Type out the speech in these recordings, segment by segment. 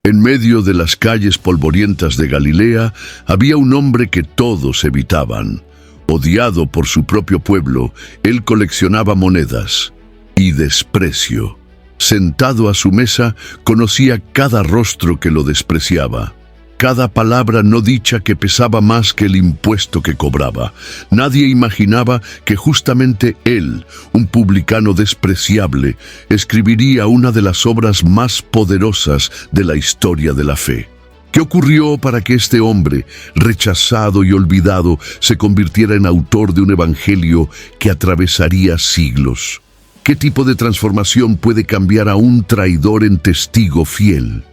En medio de las calles polvorientas de Galilea había un hombre que todos evitaban. Odiado por su propio pueblo, él coleccionaba monedas y desprecio. Sentado a su mesa, conocía cada rostro que lo despreciaba. Cada palabra no dicha que pesaba más que el impuesto que cobraba. Nadie imaginaba que justamente él, un publicano despreciable, escribiría una de las obras más poderosas de la historia de la fe. ¿Qué ocurrió para que este hombre, rechazado y olvidado, se convirtiera en autor de un evangelio que atravesaría siglos? ¿Qué tipo de transformación puede cambiar a un traidor en testigo fiel?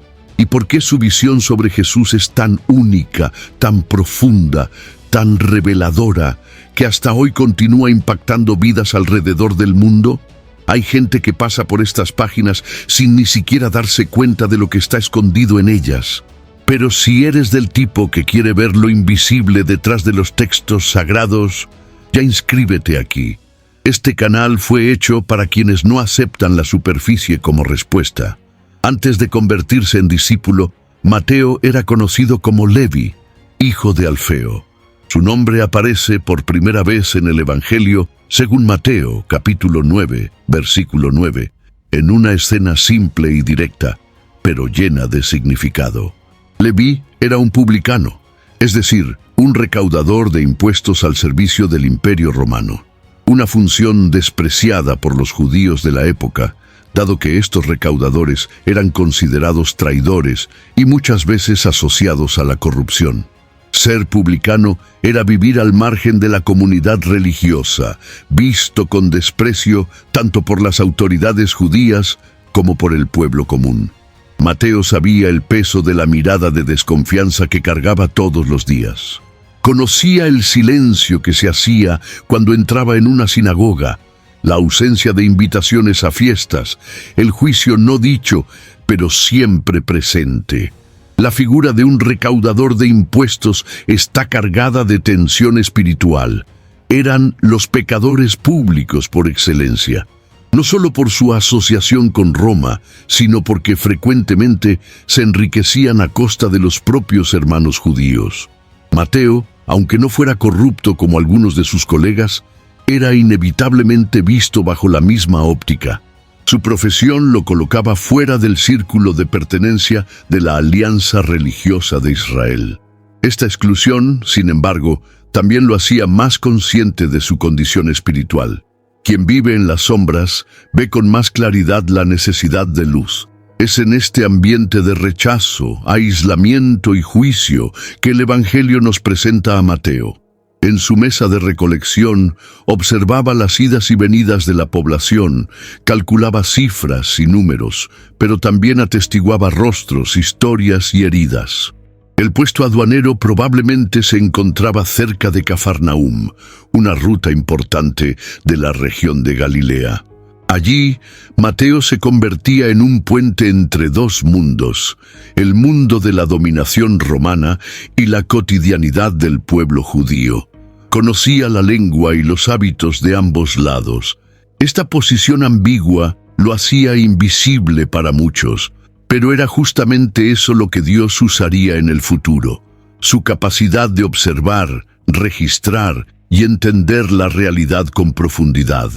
¿Y por qué su visión sobre Jesús es tan única, tan profunda, tan reveladora, que hasta hoy continúa impactando vidas alrededor del mundo? Hay gente que pasa por estas páginas sin ni siquiera darse cuenta de lo que está escondido en ellas. Pero si eres del tipo que quiere ver lo invisible detrás de los textos sagrados, ya inscríbete aquí. Este canal fue hecho para quienes no aceptan la superficie como respuesta. Antes de convertirse en discípulo, Mateo era conocido como Levi, hijo de Alfeo. Su nombre aparece por primera vez en el Evangelio, según Mateo, capítulo 9, versículo 9, en una escena simple y directa, pero llena de significado. Leví era un publicano, es decir, un recaudador de impuestos al servicio del Imperio Romano. Una función despreciada por los judíos de la época, dado que estos recaudadores eran considerados traidores y muchas veces asociados a la corrupción. Ser publicano era vivir al margen de la comunidad religiosa, visto con desprecio tanto por las autoridades judías como por el pueblo común. Mateo sabía el peso de la mirada de desconfianza que cargaba todos los días. Conocía el silencio que se hacía cuando entraba en una sinagoga, la ausencia de invitaciones a fiestas, el juicio no dicho, pero siempre presente. La figura de un recaudador de impuestos está cargada de tensión espiritual. Eran los pecadores públicos por excelencia, no solo por su asociación con Roma, sino porque frecuentemente se enriquecían a costa de los propios hermanos judíos. Mateo, aunque no fuera corrupto como algunos de sus colegas, era inevitablemente visto bajo la misma óptica. Su profesión lo colocaba fuera del círculo de pertenencia de la alianza religiosa de Israel. Esta exclusión, sin embargo, también lo hacía más consciente de su condición espiritual. Quien vive en las sombras ve con más claridad la necesidad de luz. Es en este ambiente de rechazo, aislamiento y juicio que el Evangelio nos presenta a Mateo. En su mesa de recolección, observaba las idas y venidas de la población, calculaba cifras y números, pero también atestiguaba rostros, historias y heridas. El puesto aduanero probablemente se encontraba cerca de Cafarnaúm, una ruta importante de la región de Galilea. Allí, Mateo se convertía en un puente entre dos mundos, el mundo de la dominación romana y la cotidianidad del pueblo judío. Conocía la lengua y los hábitos de ambos lados. Esta posición ambigua lo hacía invisible para muchos, pero era justamente eso lo que Dios usaría en el futuro. Su capacidad de observar, registrar y entender la realidad con profundidad.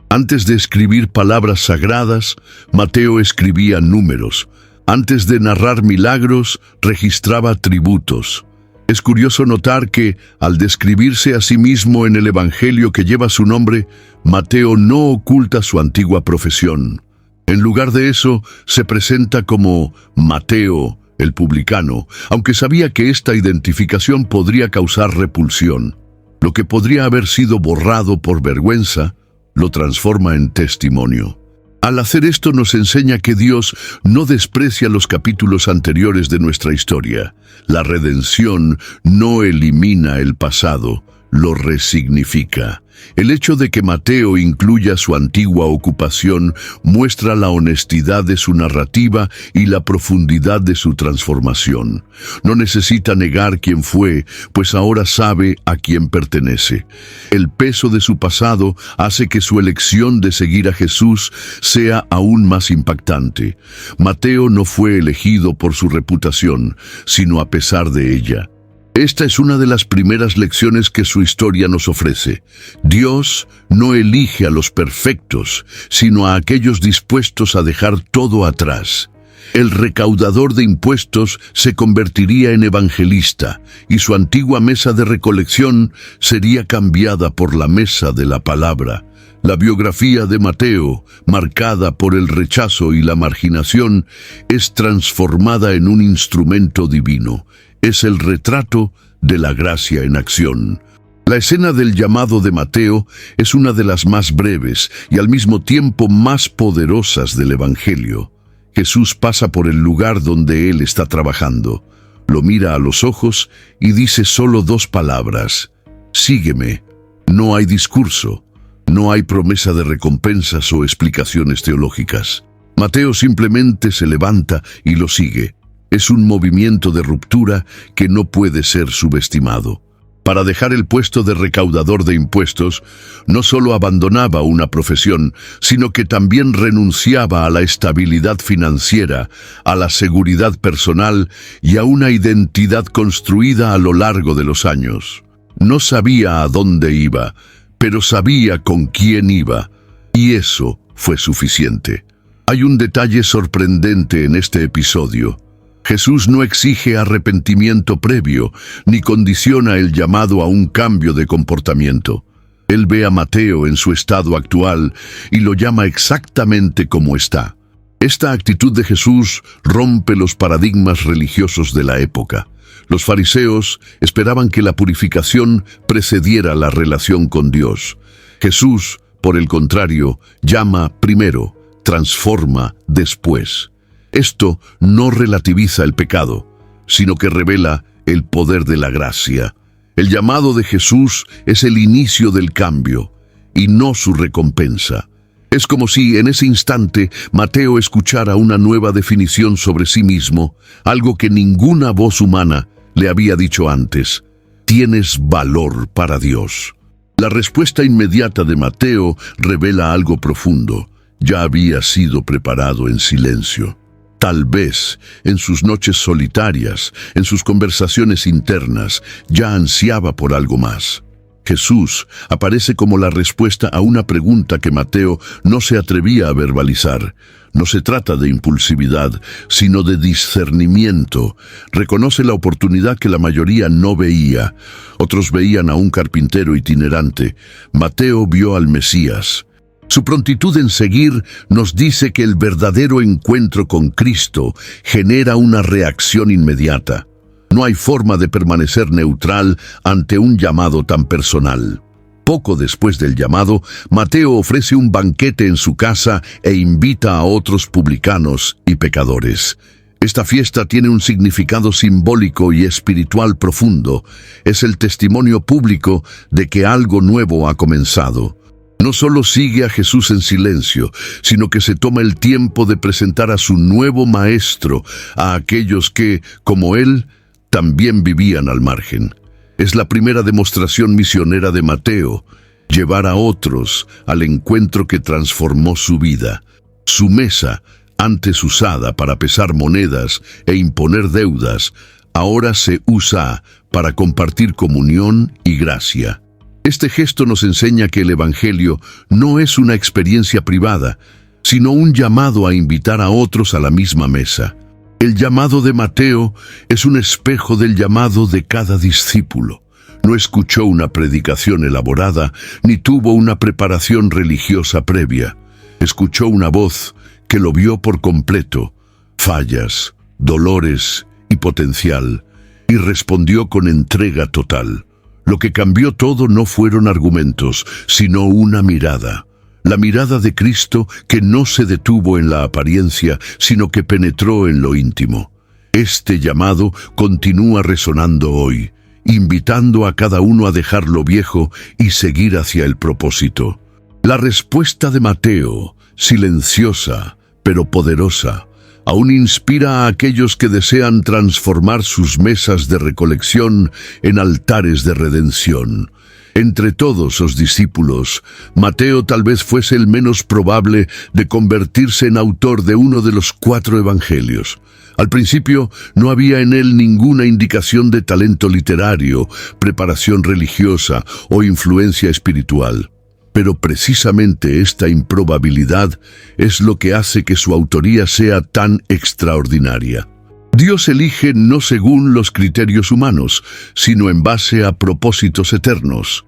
Antes de escribir palabras sagradas, Mateo escribía números. Antes de narrar milagros, registraba tributos. Es curioso notar que, al describirse a sí mismo en el Evangelio que lleva su nombre, Mateo no oculta su antigua profesión. En lugar de eso, se presenta como Mateo, el publicano, aunque sabía que esta identificación podría causar repulsión. Lo que podría haber sido borrado por vergüenza, lo transforma en testimonio. Al hacer esto nos enseña que Dios no desprecia los capítulos anteriores de nuestra historia. La redención no elimina el pasado, lo resignifica. El hecho de que Mateo incluya su antigua ocupación muestra la honestidad de su narrativa y la profundidad de su transformación. No necesita negar quién fue, pues ahora sabe a quién pertenece. El peso de su pasado hace que su elección de seguir a Jesús sea aún más impactante. Mateo no fue elegido por su reputación, sino a pesar de ella. Esta es una de las primeras lecciones que su historia nos ofrece. Dios no elige a los perfectos, sino a aquellos dispuestos a dejar todo atrás. El recaudador de impuestos se convertiría en evangelista, y su antigua mesa de recolección sería cambiada por la mesa de la palabra. La biografía de Mateo, marcada por el rechazo y la marginación, es transformada en un instrumento divino. Es el retrato de la gracia en acción. La escena del llamado de Mateo es una de las más breves y al mismo tiempo más poderosas del Evangelio. Jesús pasa por el lugar donde él está trabajando, lo mira a los ojos y dice solo 2 palabras: sígueme. No hay discurso, no hay promesa de recompensas o explicaciones teológicas. Mateo simplemente se levanta y lo sigue. Es un movimiento de ruptura que no puede ser subestimado. Para dejar el puesto de recaudador de impuestos, no solo abandonaba una profesión, sino que también renunciaba a la estabilidad financiera, a la seguridad personal y a una identidad construida a lo largo de los años. No sabía a dónde iba, pero sabía con quién iba, y eso fue suficiente. Hay un detalle sorprendente en este episodio. Jesús no exige arrepentimiento previo, ni condiciona el llamado a un cambio de comportamiento. Él ve a Mateo en su estado actual y lo llama exactamente como está. Esta actitud de Jesús rompe los paradigmas religiosos de la época. Los fariseos esperaban que la purificación precediera la relación con Dios. Jesús, por el contrario, llama primero, transforma después. Esto no relativiza el pecado, sino que revela el poder de la gracia. El llamado de Jesús es el inicio del cambio y no su recompensa. Es como si en ese instante Mateo escuchara una nueva definición sobre sí mismo, algo que ninguna voz humana le había dicho antes: tienes valor para Dios. La respuesta inmediata de Mateo revela algo profundo. Ya había sido preparado en silencio. Tal vez, en sus noches solitarias, en sus conversaciones internas, ya ansiaba por algo más. Jesús aparece como la respuesta a una pregunta que Mateo no se atrevía a verbalizar. No se trata de impulsividad, sino de discernimiento. Reconoce la oportunidad que la mayoría no veía. Otros veían a un carpintero itinerante. Mateo vio al Mesías. Su prontitud en seguir nos dice que el verdadero encuentro con Cristo genera una reacción inmediata. No hay forma de permanecer neutral ante un llamado tan personal. Poco después del llamado, Mateo ofrece un banquete en su casa e invita a otros publicanos y pecadores. Esta fiesta tiene un significado simbólico y espiritual profundo. Es el testimonio público de que algo nuevo ha comenzado. No solo sigue a Jesús en silencio, sino que se toma el tiempo de presentar a su nuevo maestro a aquellos que, como él, también vivían al margen. Es la primera demostración misionera de Mateo, llevar a otros al encuentro que transformó su vida. Su mesa, antes usada para pesar monedas e imponer deudas, ahora se usa para compartir comunión y gracia. Este gesto nos enseña que el Evangelio no es una experiencia privada, sino un llamado a invitar a otros a la misma mesa. El llamado de Mateo es un espejo del llamado de cada discípulo. No escuchó una predicación elaborada, ni tuvo una preparación religiosa previa. Escuchó una voz que lo vio por completo, fallas, dolores y potencial, y respondió con entrega total. Lo que cambió todo no fueron argumentos, sino una mirada. La mirada de Cristo que no se detuvo en la apariencia, sino que penetró en lo íntimo. Este llamado continúa resonando hoy, invitando a cada uno a dejar lo viejo y seguir hacia el propósito. La respuesta de Mateo, silenciosa pero poderosa, aún inspira a aquellos que desean transformar sus mesas de recolección en altares de redención. Entre todos los discípulos, Mateo tal vez fuese el menos probable de convertirse en autor de uno de los 4 evangelios. Al principio no había en él ninguna indicación de talento literario, preparación religiosa o influencia espiritual. Pero precisamente esta improbabilidad es lo que hace que su autoría sea tan extraordinaria. Dios elige no según los criterios humanos, sino en base a propósitos eternos.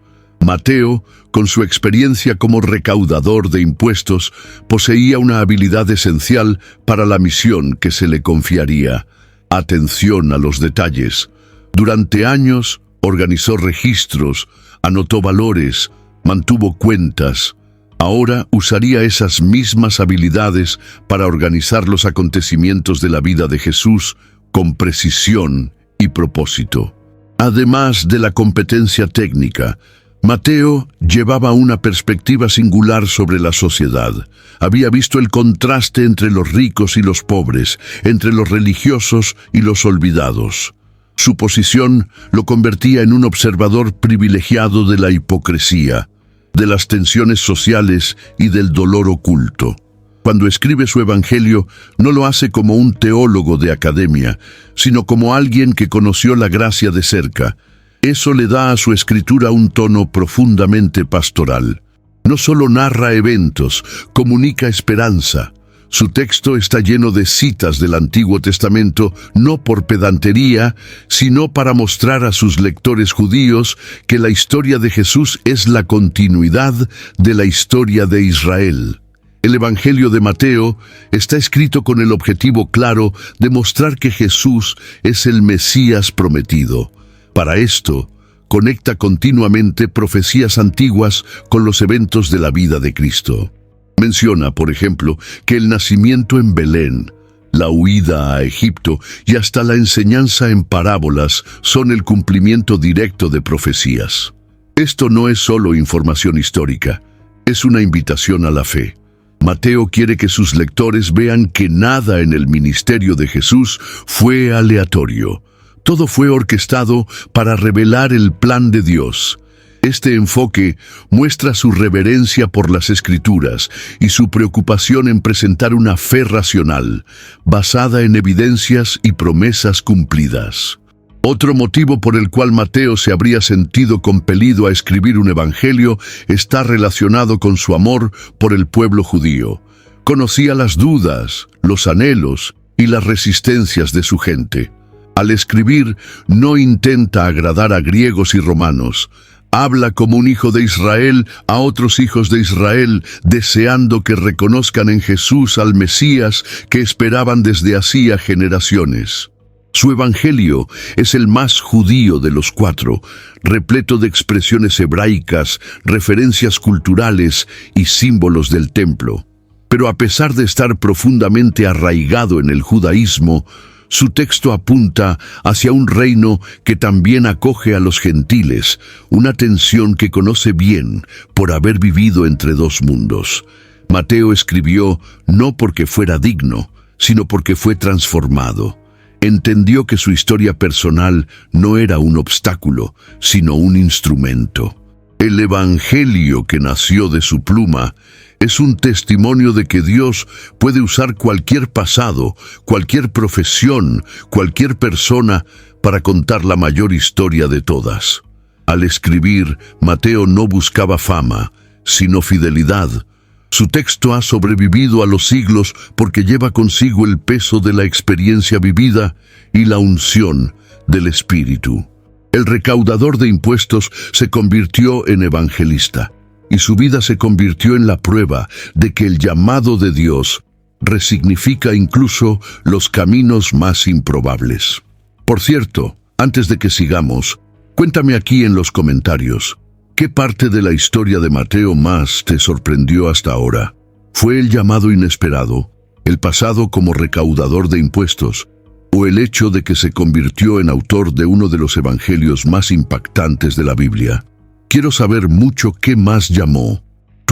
Mateo, con su experiencia como recaudador de impuestos, poseía una habilidad esencial para la misión que se le confiaría: atención a los detalles. Durante años organizó registros, anotó valores, mantuvo cuentas. Ahora usaría esas mismas habilidades para organizar los acontecimientos de la vida de Jesús con precisión y propósito. Además de la competencia técnica, Mateo llevaba una perspectiva singular sobre la sociedad. Había visto el contraste entre los ricos y los pobres, entre los religiosos y los olvidados. Su posición lo convertía en un observador privilegiado de la hipocresía, de las tensiones sociales y del dolor oculto. Cuando escribe su evangelio, no lo hace como un teólogo de academia, sino como alguien que conoció la gracia de cerca. Eso le da a su escritura un tono profundamente pastoral. No solo narra eventos, comunica esperanza. Su texto está lleno de citas del Antiguo Testamento, no por pedantería, sino para mostrar a sus lectores judíos que la historia de Jesús es la continuidad de la historia de Israel. El Evangelio de Mateo está escrito con el objetivo claro de mostrar que Jesús es el Mesías prometido. Para esto, conecta continuamente profecías antiguas con los eventos de la vida de Cristo. Menciona, por ejemplo, que el nacimiento en Belén, la huida a Egipto y hasta la enseñanza en parábolas son el cumplimiento directo de profecías. Esto no es solo información histórica, es una invitación a la fe. Mateo quiere que sus lectores vean que nada en el ministerio de Jesús fue aleatorio. Todo fue orquestado para revelar el plan de Dios. Este enfoque muestra su reverencia por las Escrituras y su preocupación en presentar una fe racional, basada en evidencias y promesas cumplidas. Otro motivo por el cual Mateo se habría sentido compelido a escribir un evangelio está relacionado con su amor por el pueblo judío. Conocía las dudas, los anhelos y las resistencias de su gente. Al escribir, no intenta agradar a griegos y romanos. Habla como un hijo de Israel a otros hijos de Israel, deseando que reconozcan en Jesús al Mesías que esperaban desde hacía generaciones. Su evangelio es el más judío de los 4, repleto de expresiones hebraicas, referencias culturales y símbolos del templo. Pero a pesar de estar profundamente arraigado en el judaísmo, su texto apunta hacia un reino que también acoge a los gentiles, una tensión que conoce bien por haber vivido entre 2 mundos. Mateo escribió no porque fuera digno, sino porque fue transformado. Entendió que su historia personal no era un obstáculo, sino un instrumento. El evangelio que nació de su pluma es un testimonio de que Dios puede usar cualquier pasado, cualquier profesión, cualquier persona para contar la mayor historia de todas. Al escribir, Mateo no buscaba fama, sino fidelidad. Su texto ha sobrevivido a los siglos porque lleva consigo el peso de la experiencia vivida y la unción del Espíritu. El recaudador de impuestos se convirtió en evangelista, y su vida se convirtió en la prueba de que el llamado de Dios resignifica incluso los caminos más improbables. Por cierto, antes de que sigamos, cuéntame aquí en los comentarios, ¿qué parte de la historia de Mateo más te sorprendió hasta ahora? ¿Fue el llamado inesperado, el pasado como recaudador de impuestos, o el hecho de que se convirtió en autor de uno de los evangelios más impactantes de la Biblia. Quiero saber mucho qué más llamó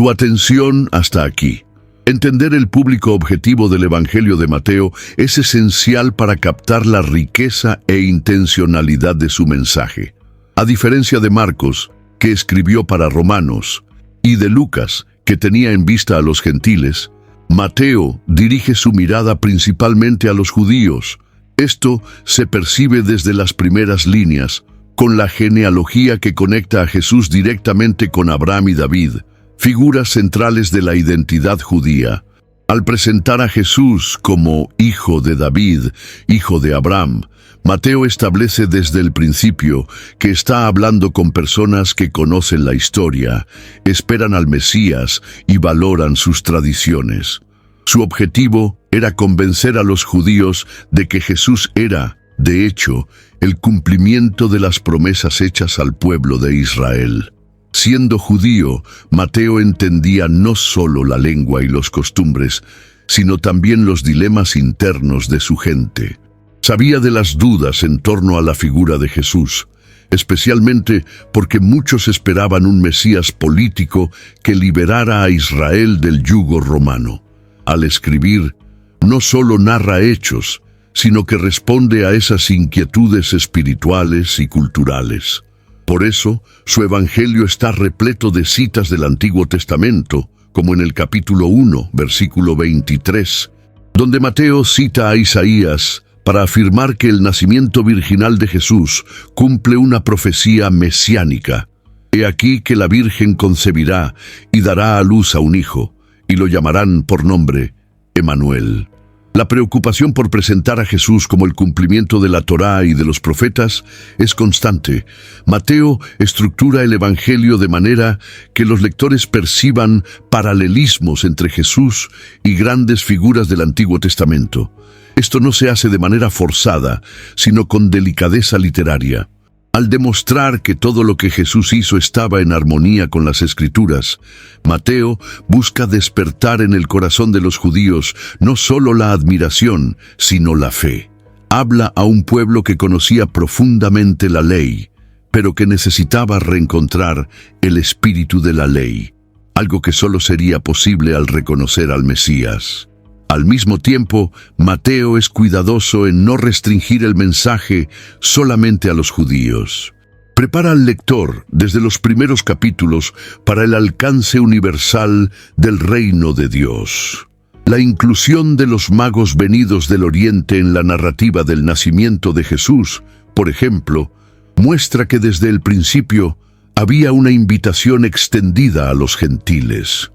tu atención hasta aquí. Entender el público objetivo del Evangelio de Mateo es esencial para captar la riqueza e intencionalidad de su mensaje. A diferencia de Marcos, que escribió para romanos, y de Lucas, que tenía en vista a los gentiles, Mateo dirige su mirada principalmente a los judíos. Esto se percibe desde las primeras líneas, con la genealogía que conecta a Jesús directamente con Abraham y David, figuras centrales de la identidad judía. Al presentar a Jesús como hijo de David, hijo de Abraham, Mateo establece desde el principio que está hablando con personas que conocen la historia, esperan al Mesías y valoran sus tradiciones. Su objetivo era convencer a los judíos de que Jesús era, de hecho, el cumplimiento de las promesas hechas al pueblo de Israel. Siendo judío, Mateo entendía no solo la lengua y los costumbres, sino también los dilemas internos de su gente. Sabía de las dudas en torno a la figura de Jesús, especialmente porque muchos esperaban un Mesías político que liberara a Israel del yugo romano. Al escribir, no solo narra hechos, sino que responde a esas inquietudes espirituales y culturales. Por eso, su evangelio está repleto de citas del Antiguo Testamento, como en el capítulo 1, versículo 23, donde Mateo cita a Isaías para afirmar que el nacimiento virginal de Jesús cumple una profecía mesiánica. He aquí que la Virgen concebirá y dará a luz a un hijo, y lo llamarán por nombre Emmanuel. La preocupación por presentar a Jesús como el cumplimiento de la Torá y de los profetas es constante. Mateo estructura el Evangelio de manera que los lectores perciban paralelismos entre Jesús y grandes figuras del Antiguo Testamento. Esto no se hace de manera forzada, sino con delicadeza literaria. Al demostrar que todo lo que Jesús hizo estaba en armonía con las Escrituras, Mateo busca despertar en el corazón de los judíos no solo la admiración, sino la fe. Habla a un pueblo que conocía profundamente la ley, pero que necesitaba reencontrar el espíritu de la ley, algo que solo sería posible al reconocer al Mesías. Al mismo tiempo, Mateo es cuidadoso en no restringir el mensaje solamente a los judíos. Prepara al lector desde los primeros capítulos para el alcance universal del reino de Dios. La inclusión de los magos venidos del Oriente en la narrativa del nacimiento de Jesús, por ejemplo, muestra que desde el principio había una invitación extendida a los gentiles.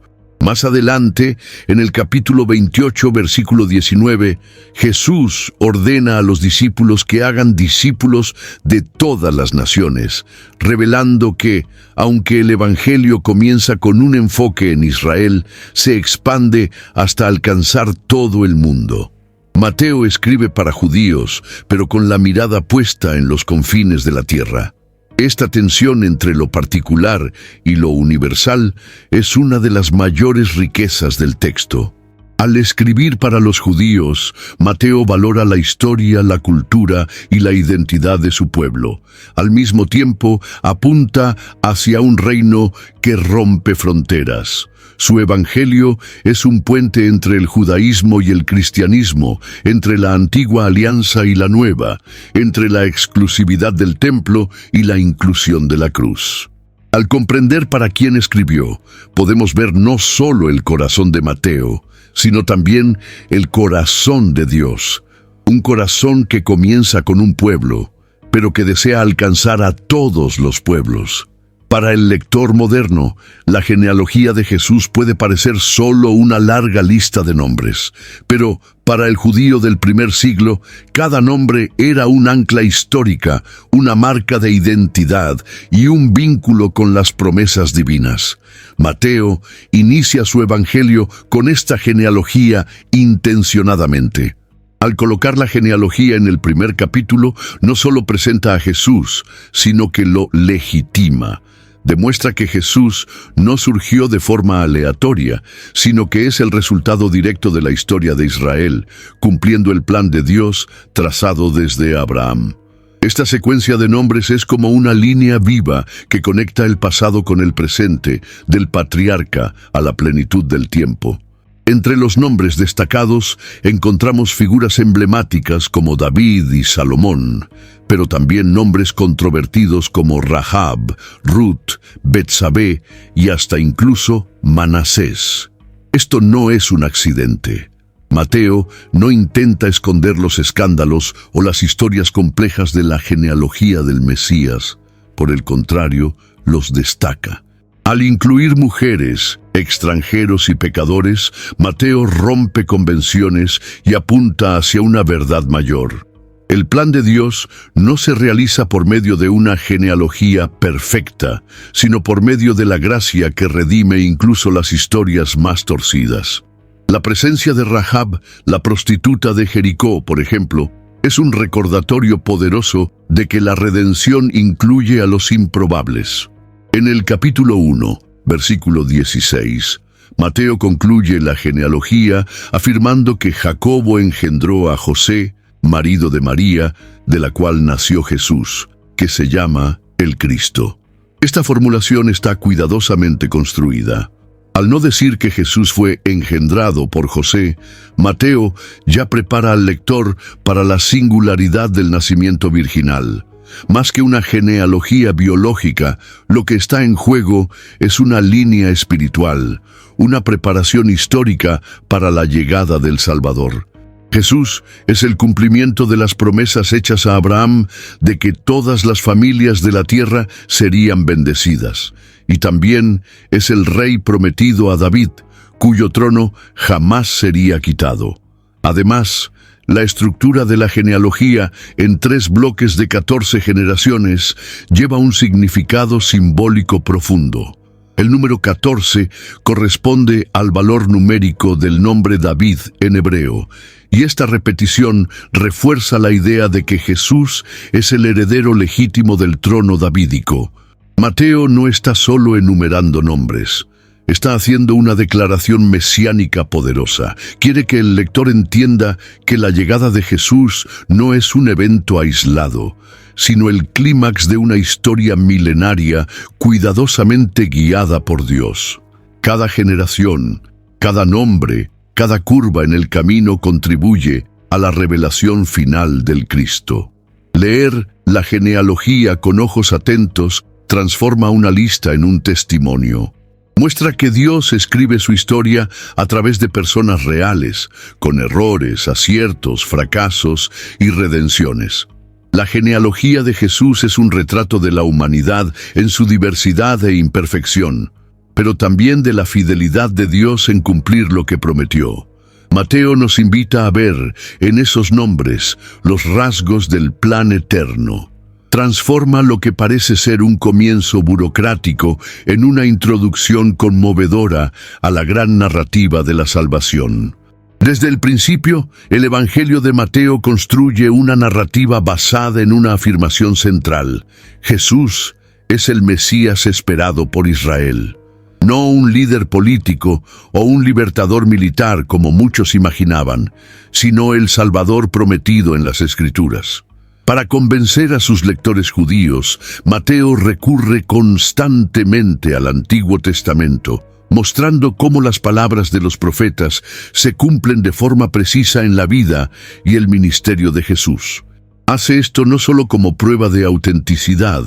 Más adelante, en el capítulo 28, versículo 19, Jesús ordena a los discípulos que hagan discípulos de todas las naciones, revelando que, aunque el Evangelio comienza con un enfoque en Israel, se expande hasta alcanzar todo el mundo. Mateo escribe para judíos, pero con la mirada puesta en los confines de la tierra. Esta tensión entre lo particular y lo universal es una de las mayores riquezas del texto. Al escribir para los judíos, Mateo valora la historia, la cultura y la identidad de su pueblo. Al mismo tiempo, apunta hacia un reino que rompe fronteras. Su evangelio es un puente entre el judaísmo y el cristianismo, entre la antigua alianza y la nueva, entre la exclusividad del templo y la inclusión de la cruz. Al comprender para quién escribió, podemos ver no solo el corazón de Mateo, sino también el corazón de Dios. Un corazón que comienza con un pueblo, pero que desea alcanzar a todos los pueblos. Para el lector moderno, la genealogía de Jesús puede parecer solo una larga lista de nombres, pero para el judío del primer siglo, cada nombre era un ancla histórica, una marca de identidad y un vínculo con las promesas divinas. Mateo inicia su evangelio con esta genealogía intencionadamente. Al colocar la genealogía en el primer capítulo, no solo presenta a Jesús, sino que lo legitima. demuestra que Jesús no surgió de forma aleatoria, sino que es el resultado directo de la historia de Israel, cumpliendo el plan de Dios trazado desde Abraham. Esta secuencia de nombres es como una línea viva que conecta el pasado con el presente, del patriarca a la plenitud del tiempo. Entre los nombres destacados encontramos figuras emblemáticas como David y Salomón, pero también nombres controvertidos como Rahab, Ruth, Betsabé y hasta incluso Manasés. Esto no es un accidente. Mateo no intenta esconder los escándalos o las historias complejas de la genealogía del Mesías. Por el contrario, los destaca. Al incluir mujeres, extranjeros y pecadores, Mateo rompe convenciones y apunta hacia una verdad mayor. El plan de Dios no se realiza por medio de una genealogía perfecta, sino por medio de la gracia que redime incluso las historias más torcidas. La presencia de Rahab, la prostituta de Jericó, por ejemplo, es un recordatorio poderoso de que la redención incluye a los improbables. En el capítulo 1, versículo 16, Mateo concluye la genealogía afirmando que Jacobo engendró a José, marido de María, de la cual nació Jesús, que se llama el Cristo. Esta formulación está cuidadosamente construida. Al no decir que Jesús fue engendrado por José, Mateo ya prepara al lector para la singularidad del nacimiento virginal. Más que una genealogía biológica, lo que está en juego es una línea espiritual, una preparación histórica para la llegada del Salvador. Jesús es el cumplimiento de las promesas hechas a Abraham de que todas las familias de la tierra serían bendecidas. Y también es el rey prometido a David, cuyo trono jamás sería quitado. Además, la estructura de la genealogía en 3 bloques de 14 generaciones lleva un significado simbólico profundo. El número 14 corresponde al valor numérico del nombre David en hebreo, y esta repetición refuerza la idea de que Jesús es el heredero legítimo del trono davídico. Mateo no está solo enumerando nombres. Está haciendo una declaración mesiánica poderosa. Quiere que el lector entienda que la llegada de Jesús no es un evento aislado, sino el clímax de una historia milenaria cuidadosamente guiada por Dios. Cada generación, cada nombre, cada curva en el camino contribuye a la revelación final del Cristo. Leer la genealogía con ojos atentos transforma una lista en un testimonio. Muestra que Dios escribe su historia a través de personas reales, con errores, aciertos, fracasos y redenciones. La genealogía de Jesús es un retrato de la humanidad en su diversidad e imperfección, pero también de la fidelidad de Dios en cumplir lo que prometió. Mateo nos invita a ver en esos nombres los rasgos del plan eterno. Transforma lo que parece ser un comienzo burocrático en una introducción conmovedora a la gran narrativa de la salvación. Desde el principio, el Evangelio de Mateo construye una narrativa basada en una afirmación central. Jesús es el Mesías esperado por Israel. No un líder político o un libertador militar como muchos imaginaban, sino el Salvador prometido en las Escrituras. Para convencer a sus lectores judíos, Mateo recurre constantemente al Antiguo Testamento, mostrando cómo las palabras de los profetas se cumplen de forma precisa en la vida y el ministerio de Jesús. Hace esto no solo como prueba de autenticidad,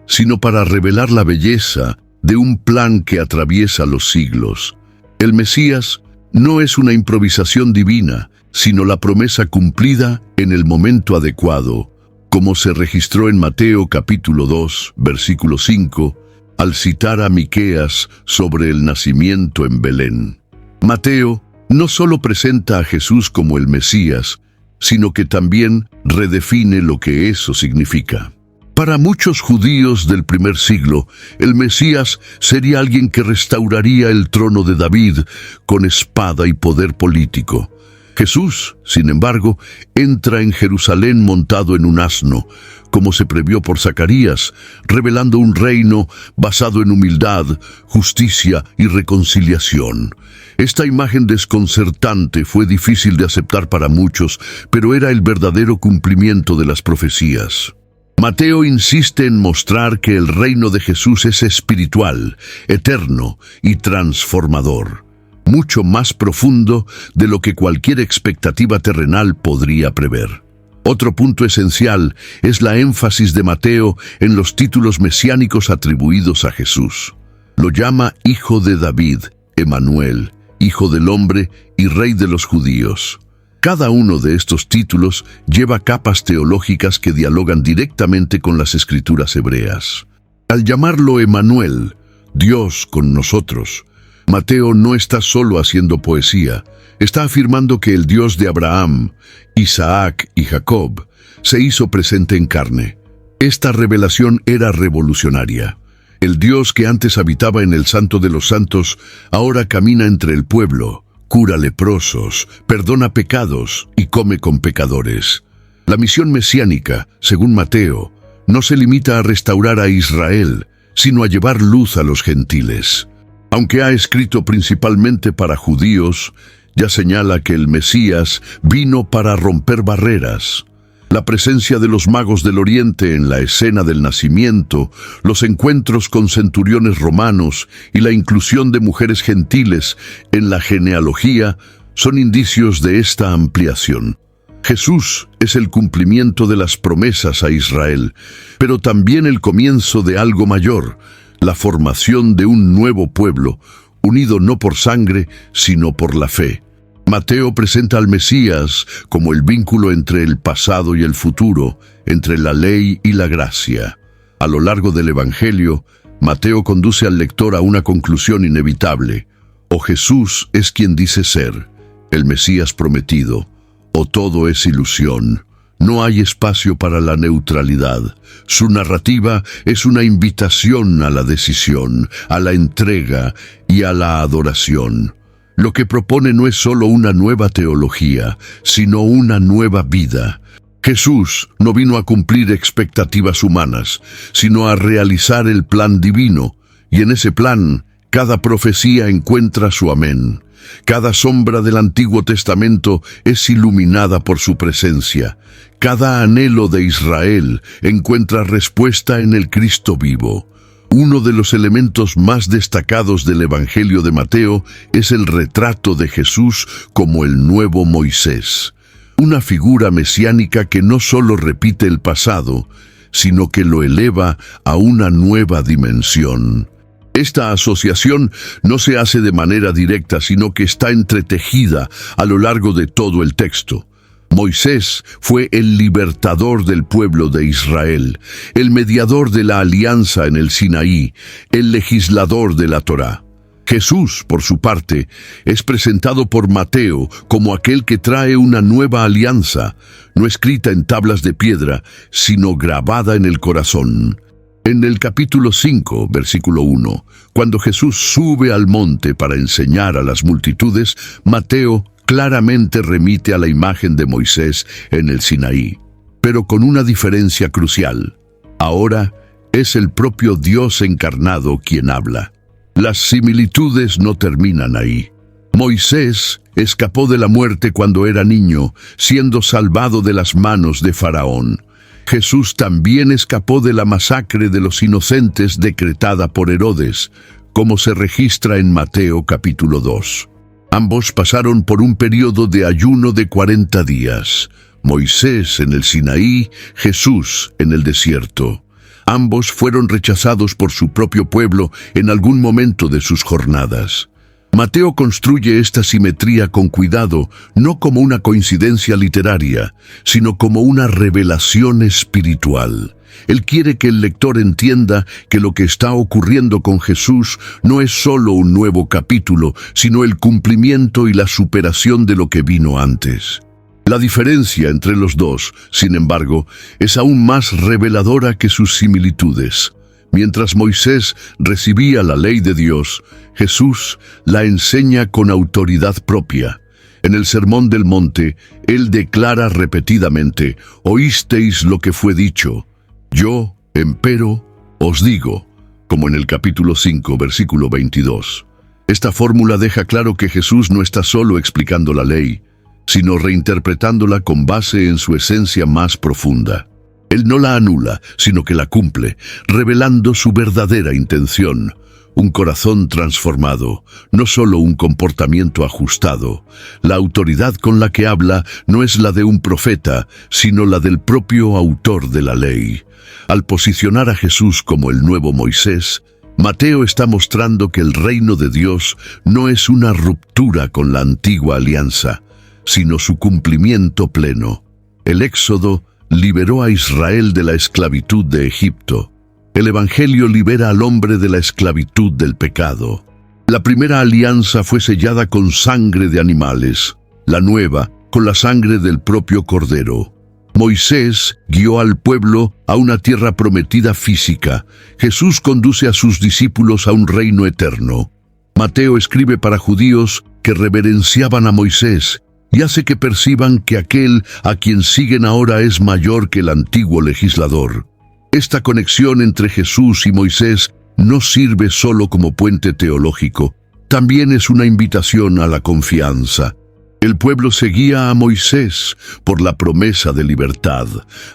sino para revelar la belleza de un plan que atraviesa los siglos. El Mesías no es una improvisación divina, sino la promesa cumplida en el momento adecuado, como se registró en Mateo capítulo 2, versículo 5, al citar a Miqueas sobre el nacimiento en Belén. Mateo no solo presenta a Jesús como el Mesías, sino que también redefine lo que eso significa. Para muchos judíos del primer siglo, el Mesías sería alguien que restauraría el trono de David con espada y poder político. Jesús, sin embargo, entra en Jerusalén montado en un asno, como se previó por Zacarías, revelando un reino basado en humildad, justicia y reconciliación. Esta imagen desconcertante fue difícil de aceptar para muchos, pero era el verdadero cumplimiento de las profecías. Mateo insiste en mostrar que el reino de Jesús es espiritual, eterno y transformador, mucho más profundo de lo que cualquier expectativa terrenal podría prever. Otro punto esencial es la énfasis de Mateo en los títulos mesiánicos atribuidos a Jesús. Lo llama Hijo de David, Emanuel, Hijo del Hombre y Rey de los Judíos. Cada uno de estos títulos lleva capas teológicas que dialogan directamente con las escrituras hebreas. Al llamarlo Emanuel, Dios con nosotros, Mateo no está solo haciendo poesía, está afirmando que el Dios de Abraham, Isaac y Jacob se hizo presente en carne. Esta revelación era revolucionaria. El Dios que antes habitaba en el Santo de los Santos ahora camina entre el pueblo, cura leprosos, perdona pecados y come con pecadores. La misión mesiánica, según Mateo, no se limita a restaurar a Israel, sino a llevar luz a los gentiles. Aunque ha escrito principalmente para judíos, ya señala que el Mesías vino para romper barreras. La presencia de los magos del Oriente en la escena del nacimiento, los encuentros con centuriones romanos y la inclusión de mujeres gentiles en la genealogía son indicios de esta ampliación. Jesús es el cumplimiento de las promesas a Israel, pero también el comienzo de algo mayor, la formación de un nuevo pueblo, unido no por sangre, sino por la fe. Mateo presenta al Mesías como el vínculo entre el pasado y el futuro, entre la ley y la gracia. A lo largo del Evangelio, Mateo conduce al lector a una conclusión inevitable. O Jesús es quien dice ser, el Mesías prometido, o todo es ilusión. No hay espacio para la neutralidad. Su narrativa es una invitación a la decisión, a la entrega y a la adoración. Lo que propone no es solo una nueva teología, sino una nueva vida. Jesús no vino a cumplir expectativas humanas, sino a realizar el plan divino, y en ese plan, cada profecía encuentra su amén. Cada sombra del Antiguo Testamento es iluminada por su presencia. Cada anhelo de Israel encuentra respuesta en el Cristo vivo. Uno de los elementos más destacados del Evangelio de Mateo es el retrato de Jesús como el nuevo Moisés, una figura mesiánica que no solo repite el pasado, sino que lo eleva a una nueva dimensión. Esta asociación no se hace de manera directa, sino que está entretejida a lo largo de todo el texto. Moisés fue el libertador del pueblo de Israel, el mediador de la alianza en el Sinaí, el legislador de la Torá. Jesús, por su parte, es presentado por Mateo como aquel que trae una nueva alianza, no escrita en tablas de piedra, sino grabada en el corazón. En el capítulo 5, versículo 1, cuando Jesús sube al monte para enseñar a las multitudes, Mateo claramente remite a la imagen de Moisés en el Sinaí, pero con una diferencia crucial. Ahora es el propio Dios encarnado quien habla. Las similitudes no terminan ahí. Moisés escapó de la muerte cuando era niño, siendo salvado de las manos de Faraón. Jesús también escapó de la masacre de los inocentes decretada por Herodes, como se registra en Mateo capítulo 2. Ambos pasaron por un periodo de ayuno de 40 días. Moisés en el Sinaí, Jesús en el desierto. Ambos fueron rechazados por su propio pueblo en algún momento de sus jornadas. Mateo construye esta simetría con cuidado, no como una coincidencia literaria, sino como una revelación espiritual. Él quiere que el lector entienda que lo que está ocurriendo con Jesús no es solo un nuevo capítulo, sino el cumplimiento y la superación de lo que vino antes. La diferencia entre los dos, sin embargo, es aún más reveladora que sus similitudes. Mientras Moisés recibía la ley de Dios, Jesús la enseña con autoridad propia. En el Sermón del Monte, él declara repetidamente: «Oísteis lo que fue dicho. Yo, empero, os digo», como en el capítulo 5, versículo 22. Esta fórmula deja claro que Jesús no está solo explicando la ley, sino reinterpretándola con base en su esencia más profunda. Él no la anula, sino que la cumple, revelando su verdadera intención: un corazón transformado, no solo un comportamiento ajustado. La autoridad con la que habla no es la de un profeta, sino la del propio autor de la ley. Al posicionar a Jesús como el nuevo Moisés, Mateo está mostrando que el reino de Dios no es una ruptura con la antigua alianza, sino su cumplimiento pleno. El Éxodo liberó a Israel de la esclavitud de Egipto. El Evangelio libera al hombre de la esclavitud del pecado. La primera alianza fue sellada con sangre de animales, la nueva con la sangre del propio Cordero. Moisés guió al pueblo a una tierra prometida física. Jesús conduce a sus discípulos a un reino eterno. Mateo escribe para judíos que reverenciaban a Moisés y hace que perciban que aquel a quien siguen ahora es mayor que el antiguo legislador. Esta conexión entre Jesús y Moisés no sirve solo como puente teológico, también es una invitación a la confianza. El pueblo seguía a Moisés por la promesa de libertad.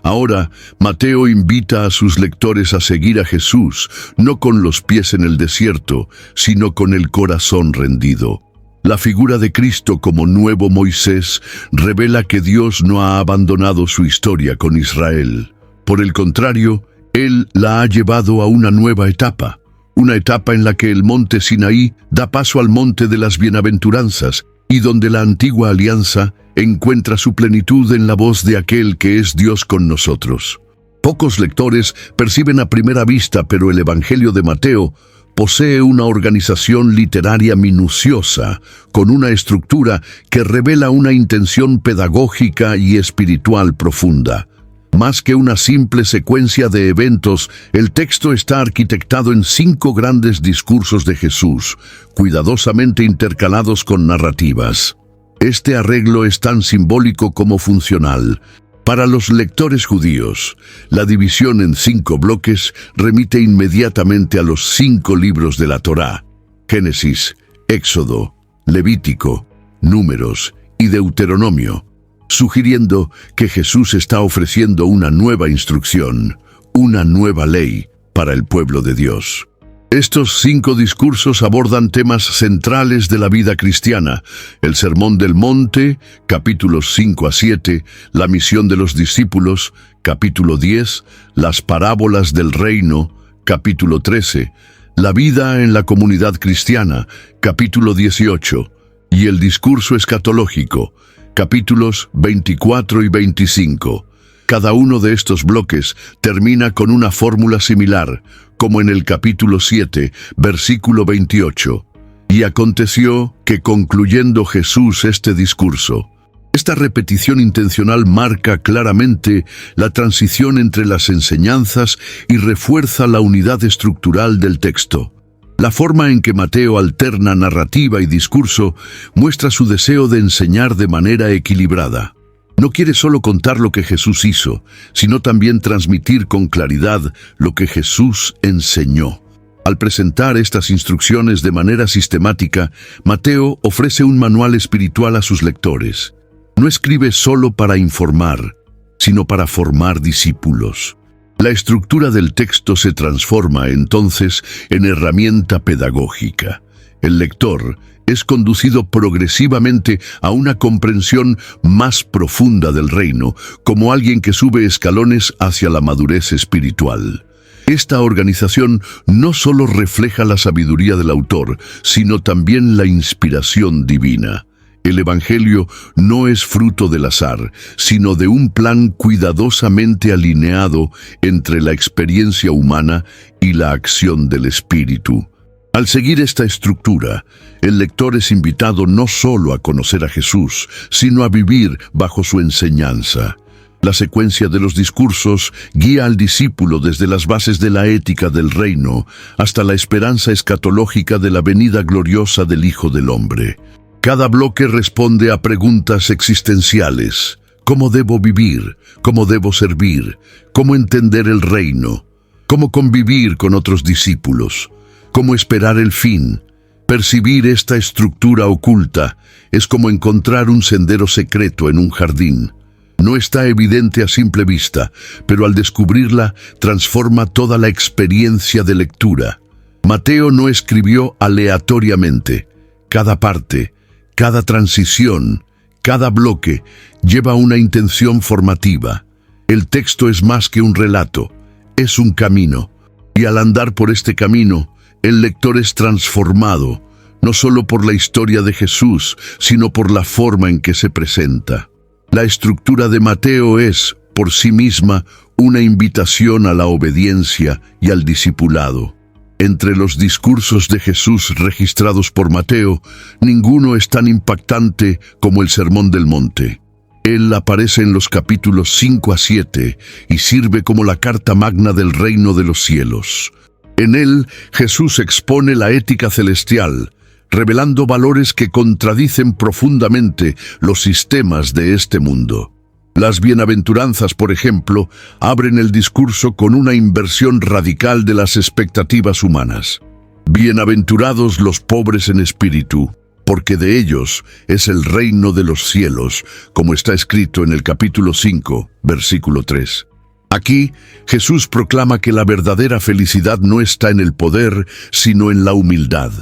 Ahora, Mateo invita a sus lectores a seguir a Jesús, no con los pies en el desierto, sino con el corazón rendido. La figura de Cristo como nuevo Moisés revela que Dios no ha abandonado su historia con Israel. Por el contrario, Él la ha llevado a una nueva etapa, una etapa en la que el monte Sinaí da paso al monte de las bienaventuranzas y donde la antigua alianza encuentra su plenitud en la voz de aquel que es Dios con nosotros. Pocos lectores perciben a primera vista, pero el Evangelio de Mateo posee una organización literaria minuciosa, con una estructura que revela una intención pedagógica y espiritual profunda. Más que una simple secuencia de eventos, el texto está arquitectado en 5 grandes discursos de Jesús, cuidadosamente intercalados con narrativas. Este arreglo es tan simbólico como funcional. Para los lectores judíos, la división en 5 bloques remite inmediatamente a los 5 libros de la Torá: Génesis, Éxodo, Levítico, Números y Deuteronomio, sugiriendo que Jesús está ofreciendo una nueva instrucción, una nueva ley para el pueblo de Dios. Estos 5 discursos abordan temas centrales de la vida cristiana: el Sermón del Monte, capítulos 5 a 7, la misión de los discípulos, capítulo 10, las parábolas del reino, capítulo 13, la vida en la comunidad cristiana, capítulo 18, y el discurso escatológico, capítulos 24 y 25. Cada uno de estos bloques termina con una fórmula similar, como en el capítulo 7, versículo 28. Y aconteció que, concluyendo Jesús este discurso, esta repetición intencional marca claramente la transición entre las enseñanzas y refuerza la unidad estructural del texto. La forma en que Mateo alterna narrativa y discurso muestra su deseo de enseñar de manera equilibrada. No quiere solo contar lo que Jesús hizo, sino también transmitir con claridad lo que Jesús enseñó. Al presentar estas instrucciones de manera sistemática, Mateo ofrece un manual espiritual a sus lectores. No escribe solo para informar, sino para formar discípulos. La estructura del texto se transforma entonces en herramienta pedagógica. El lector es conducido progresivamente a una comprensión más profunda del reino, como alguien que sube escalones hacia la madurez espiritual. Esta organización no solo refleja la sabiduría del autor, sino también la inspiración divina. El Evangelio no es fruto del azar, sino de un plan cuidadosamente alineado entre la experiencia humana y la acción del Espíritu. Al seguir esta estructura, el lector es invitado no solo a conocer a Jesús, sino a vivir bajo su enseñanza. La secuencia de los discursos guía al discípulo desde las bases de la ética del reino hasta la esperanza escatológica de la venida gloriosa del Hijo del Hombre. Cada bloque responde a preguntas existenciales. ¿Cómo debo vivir? ¿Cómo debo servir? ¿Cómo entender el reino? ¿Cómo convivir con otros discípulos? ¿Cómo esperar el fin? Percibir esta estructura oculta es como encontrar un sendero secreto en un jardín. No está evidente a simple vista, pero al descubrirla transforma toda la experiencia de lectura. Mateo no escribió aleatoriamente. Cada parte, cada transición, cada bloque lleva una intención formativa. El texto es más que un relato, es un camino. Y al andar por este camino, el lector es transformado, no solo por la historia de Jesús, sino por la forma en que se presenta. La estructura de Mateo es, por sí misma, una invitación a la obediencia y al discipulado. Entre los discursos de Jesús registrados por Mateo, ninguno es tan impactante como el Sermón del Monte. Él aparece en los capítulos 5 a 7 y sirve como la carta magna del reino de los cielos. En él, Jesús expone la ética celestial, revelando valores que contradicen profundamente los sistemas de este mundo. Las bienaventuranzas, por ejemplo, abren el discurso con una inversión radical de las expectativas humanas. Bienaventurados los pobres en espíritu, porque de ellos es el reino de los cielos, como está escrito en el capítulo 5, versículo 3. Aquí, Jesús proclama que la verdadera felicidad no está en el poder, sino en la humildad.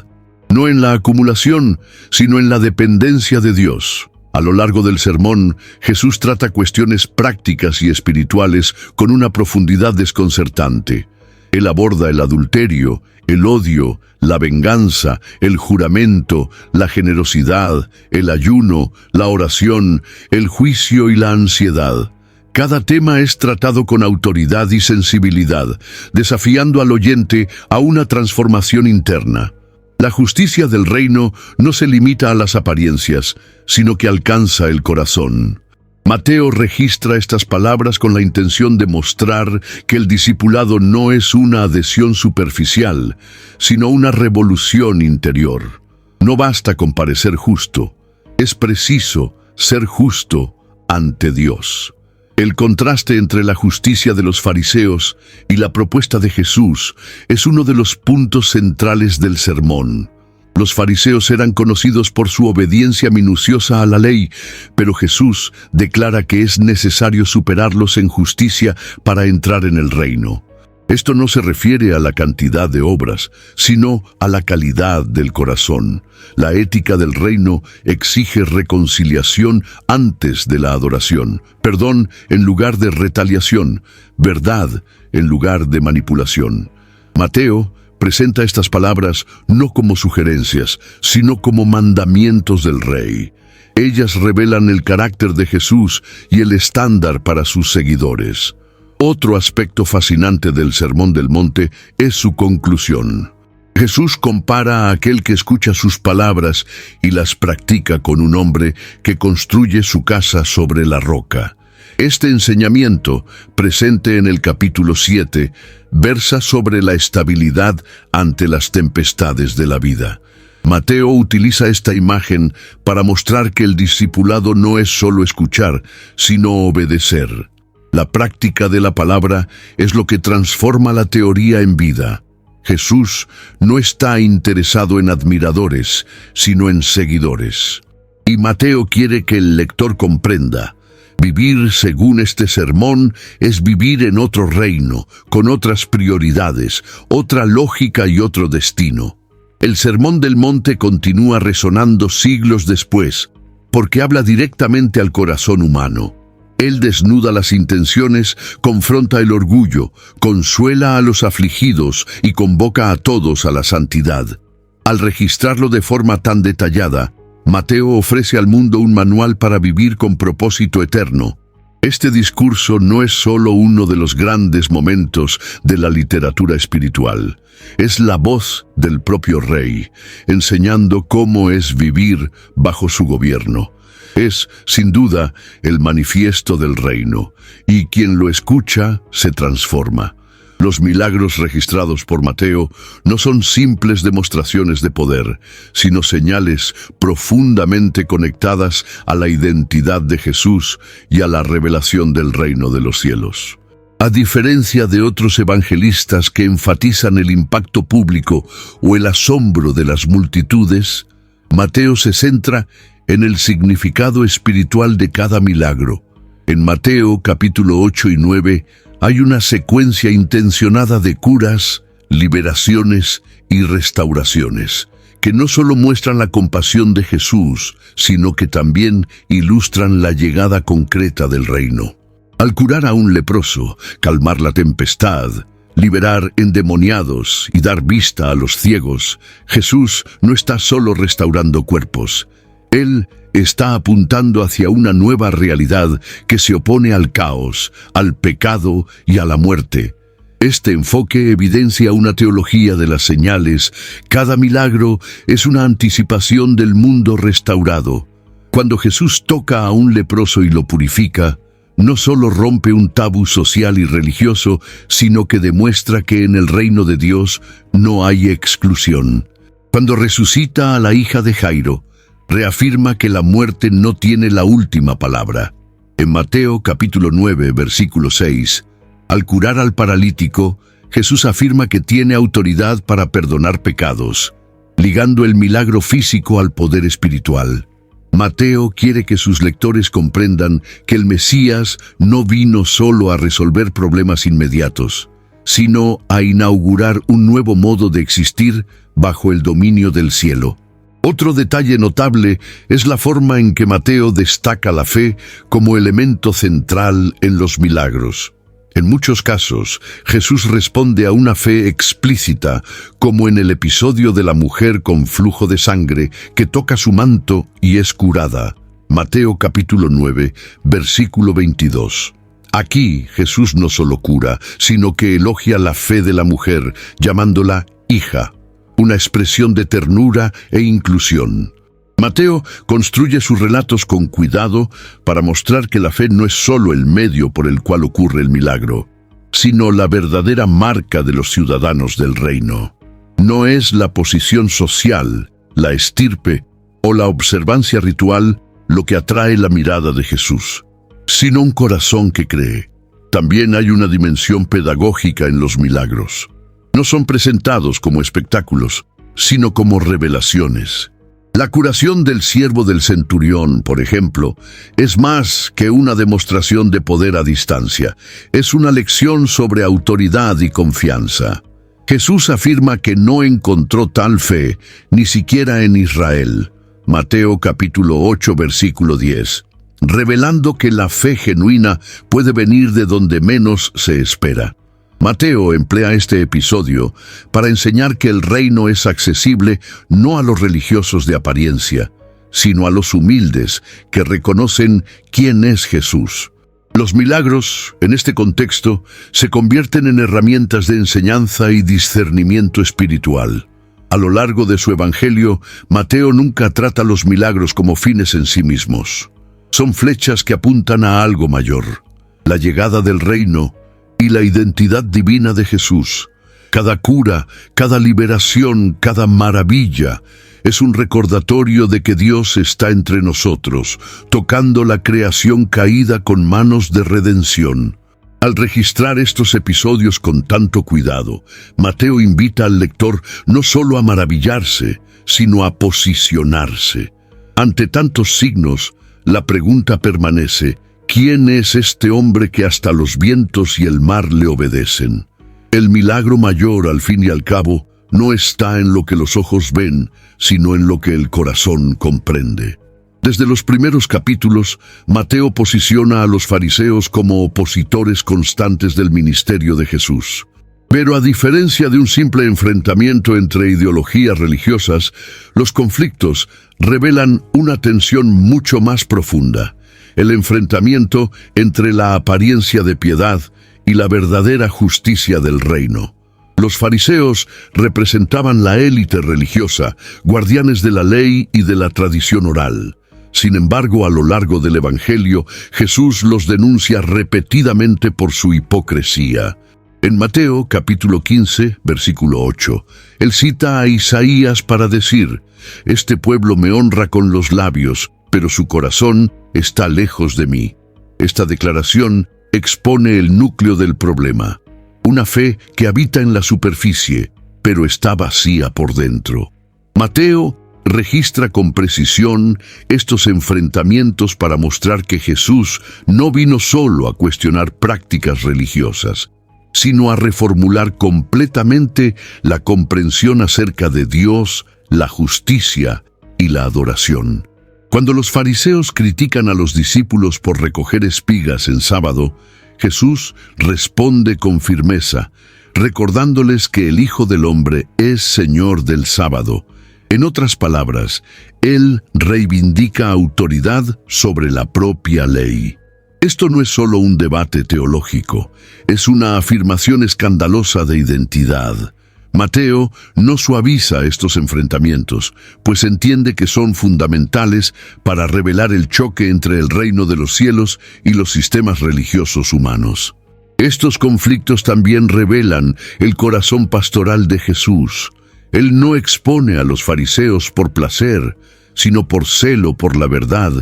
No en la acumulación, sino en la dependencia de Dios. A lo largo del sermón, Jesús trata cuestiones prácticas y espirituales con una profundidad desconcertante. Él aborda el adulterio, el odio, la venganza, el juramento, la generosidad, el ayuno, la oración, el juicio y la ansiedad. Cada tema es tratado con autoridad y sensibilidad, desafiando al oyente a una transformación interna. La justicia del reino no se limita a las apariencias, sino que alcanza el corazón. Mateo registra estas palabras con la intención de mostrar que el discipulado no es una adhesión superficial, sino una revolución interior. No basta con parecer justo, es preciso ser justo ante Dios. El contraste entre la justicia de los fariseos y la propuesta de Jesús es uno de los puntos centrales del sermón. Los fariseos eran conocidos por su obediencia minuciosa a la ley, pero Jesús declara que es necesario superarlos en justicia para entrar en el reino. Esto no se refiere a la cantidad de obras, sino a la calidad del corazón. La ética del reino exige reconciliación antes de la adoración, perdón en lugar de retaliación, verdad en lugar de manipulación. Mateo presenta estas palabras no como sugerencias, sino como mandamientos del Rey. Ellas revelan el carácter de Jesús y el estándar para sus seguidores. Otro aspecto fascinante del Sermón del Monte es su conclusión. Jesús compara a aquel que escucha sus palabras y las practica con un hombre que construye su casa sobre la roca. Este enseñamiento, presente en el capítulo 7, versa sobre la estabilidad ante las tempestades de la vida. Mateo utiliza esta imagen para mostrar que el discipulado no es solo escuchar, sino obedecer. La práctica de la palabra es lo que transforma la teoría en vida. Jesús no está interesado en admiradores, sino en seguidores. Y Mateo quiere que el lector comprenda: vivir según este sermón es vivir en otro reino, con otras prioridades, otra lógica y otro destino. El Sermón del Monte continúa resonando siglos después, porque habla directamente al corazón humano. Él desnuda las intenciones, confronta el orgullo, consuela a los afligidos y convoca a todos a la santidad. Al registrarlo de forma tan detallada, Mateo ofrece al mundo un manual para vivir con propósito eterno. Este discurso no es solo uno de los grandes momentos de la literatura espiritual. Es la voz del propio Rey, enseñando cómo es vivir bajo su gobierno. Es, sin duda, el manifiesto del reino, y quien lo escucha se transforma. Los milagros registrados por Mateo no son simples demostraciones de poder, sino señales profundamente conectadas a la identidad de Jesús y a la revelación del reino de los cielos. A diferencia de otros evangelistas que enfatizan el impacto público o el asombro de las multitudes, Mateo se centra en el significado espiritual de cada milagro. En Mateo capítulo 8 y 9 hay una secuencia intencionada de curas, liberaciones y restauraciones, que no solo muestran la compasión de Jesús, sino que también ilustran la llegada concreta del reino. Al curar a un leproso, calmar la tempestad, liberar endemoniados y dar vista a los ciegos, Jesús no está solo restaurando cuerpos. Él está apuntando hacia una nueva realidad que se opone al caos, al pecado y a la muerte. Este enfoque evidencia una teología de las señales. Cada milagro es una anticipación del mundo restaurado. Cuando Jesús toca a un leproso y lo purifica, no solo rompe un tabú social y religioso, sino que demuestra que en el reino de Dios no hay exclusión. Cuando resucita a la hija de Jairo, reafirma que la muerte no tiene la última palabra. En Mateo capítulo 9, versículo 6, al curar al paralítico, Jesús afirma que tiene autoridad para perdonar pecados, ligando el milagro físico al poder espiritual. Mateo quiere que sus lectores comprendan que el Mesías no vino solo a resolver problemas inmediatos, sino a inaugurar un nuevo modo de existir bajo el dominio del cielo. Otro detalle notable es la forma en que Mateo destaca la fe como elemento central en los milagros. En muchos casos, Jesús responde a una fe explícita, como en el episodio de la mujer con flujo de sangre que toca su manto y es curada. Mateo capítulo 9, versículo 22. Aquí Jesús no solo cura, sino que elogia la fe de la mujer, llamándola hija, una expresión de ternura e inclusión. Mateo construye sus relatos con cuidado para mostrar que la fe no es solo el medio por el cual ocurre el milagro, sino la verdadera marca de los ciudadanos del reino. No es la posición social, la estirpe o la observancia ritual lo que atrae la mirada de Jesús, sino un corazón que cree. También hay una dimensión pedagógica en los milagros. No son presentados como espectáculos, sino como revelaciones. La curación del siervo del centurión, por ejemplo, es más que una demostración de poder a distancia. Es una lección sobre autoridad y confianza. Jesús afirma que no encontró tal fe ni siquiera en Israel. Mateo capítulo 8, versículo 10, revelando que la fe genuina puede venir de donde menos se espera. Mateo emplea este episodio para enseñar que el reino es accesible no a los religiosos de apariencia, sino a los humildes que reconocen quién es Jesús. Los milagros, en este contexto, se convierten en herramientas de enseñanza y discernimiento espiritual. A lo largo de su evangelio, Mateo nunca trata los milagros como fines en sí mismos. Son flechas que apuntan a algo mayor: la llegada del reino y la identidad divina de Jesús. Cada cura, cada liberación, cada maravilla es un recordatorio de que Dios está entre nosotros, tocando la creación caída con manos de redención. Al registrar estos episodios con tanto cuidado, Mateo invita al lector no solo a maravillarse, sino a posicionarse. Ante tantos signos, la pregunta permanece: ¿quién es este hombre que hasta los vientos y el mar le obedecen? El milagro mayor, al fin y al cabo, no está en lo que los ojos ven, sino en lo que el corazón comprende. Desde los primeros capítulos, Mateo posiciona a los fariseos como opositores constantes del ministerio de Jesús. Pero a diferencia de un simple enfrentamiento entre ideologías religiosas, los conflictos revelan una tensión mucho más profunda: el enfrentamiento entre la apariencia de piedad y la verdadera justicia del reino. Los fariseos representaban la élite religiosa, guardianes de la ley y de la tradición oral. Sin embargo, a lo largo del Evangelio, Jesús los denuncia repetidamente por su hipocresía. En Mateo capítulo 15, versículo 8, él cita a Isaías para decir: «Este pueblo me honra con los labios, pero su corazón está lejos de mí». Esta declaración expone el núcleo del problema: una fe que habita en la superficie, pero está vacía por dentro. Mateo registra con precisión estos enfrentamientos para mostrar que Jesús no vino solo a cuestionar prácticas religiosas, sino a reformular completamente la comprensión acerca de Dios, la justicia y la adoración. Cuando los fariseos critican a los discípulos por recoger espigas en sábado, Jesús responde con firmeza, recordándoles que el Hijo del Hombre es Señor del sábado. En otras palabras, Él reivindica autoridad sobre la propia ley. Esto no es solo un debate teológico, es una afirmación escandalosa de identidad. Mateo no suaviza estos enfrentamientos, pues entiende que son fundamentales para revelar el choque entre el reino de los cielos y los sistemas religiosos humanos. Estos conflictos también revelan el corazón pastoral de Jesús. Él no expone a los fariseos por placer, sino por celo por la verdad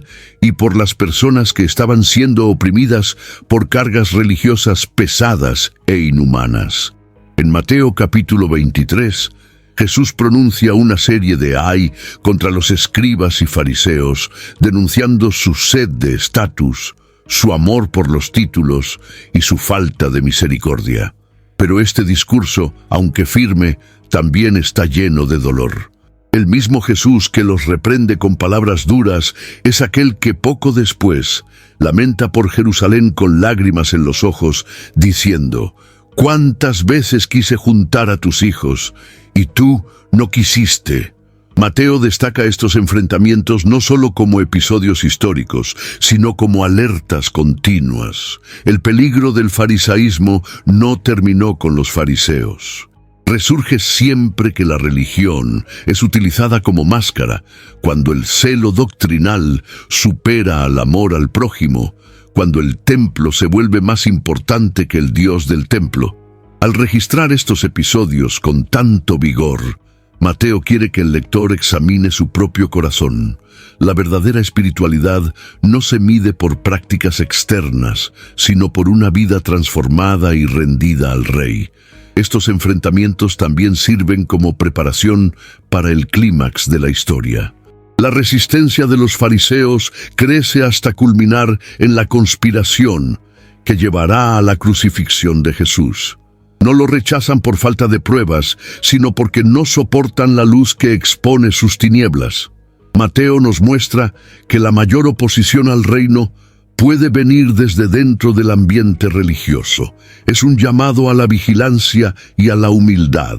y por las personas que estaban siendo oprimidas por cargas religiosas pesadas e inhumanas. En Mateo capítulo 23, Jesús pronuncia una serie de ay contra los escribas y fariseos, denunciando su sed de estatus, su amor por los títulos y su falta de misericordia. Pero este discurso, aunque firme, también está lleno de dolor. El mismo Jesús que los reprende con palabras duras es aquel que poco después lamenta por Jerusalén con lágrimas en los ojos, diciendo: «¿Cuántas veces quise juntar a tus hijos, y tú no quisiste?» Mateo destaca estos enfrentamientos no solo como episodios históricos, sino como alertas continuas. El peligro del farisaísmo no terminó con los fariseos. Resurge siempre que la religión es utilizada como máscara, cuando el celo doctrinal supera al amor al prójimo, cuando el templo se vuelve más importante que el Dios del templo. Al registrar estos episodios con tanto vigor, Mateo quiere que el lector examine su propio corazón. La verdadera espiritualidad no se mide por prácticas externas, sino por una vida transformada y rendida al Rey. Estos enfrentamientos también sirven como preparación para el clímax de la historia. La resistencia de los fariseos crece hasta culminar en la conspiración que llevará a la crucifixión de Jesús. No lo rechazan por falta de pruebas, sino porque no soportan la luz que expone sus tinieblas. Mateo nos muestra que la mayor oposición al reino puede venir desde dentro del ambiente religioso. Es un llamado a la vigilancia y a la humildad.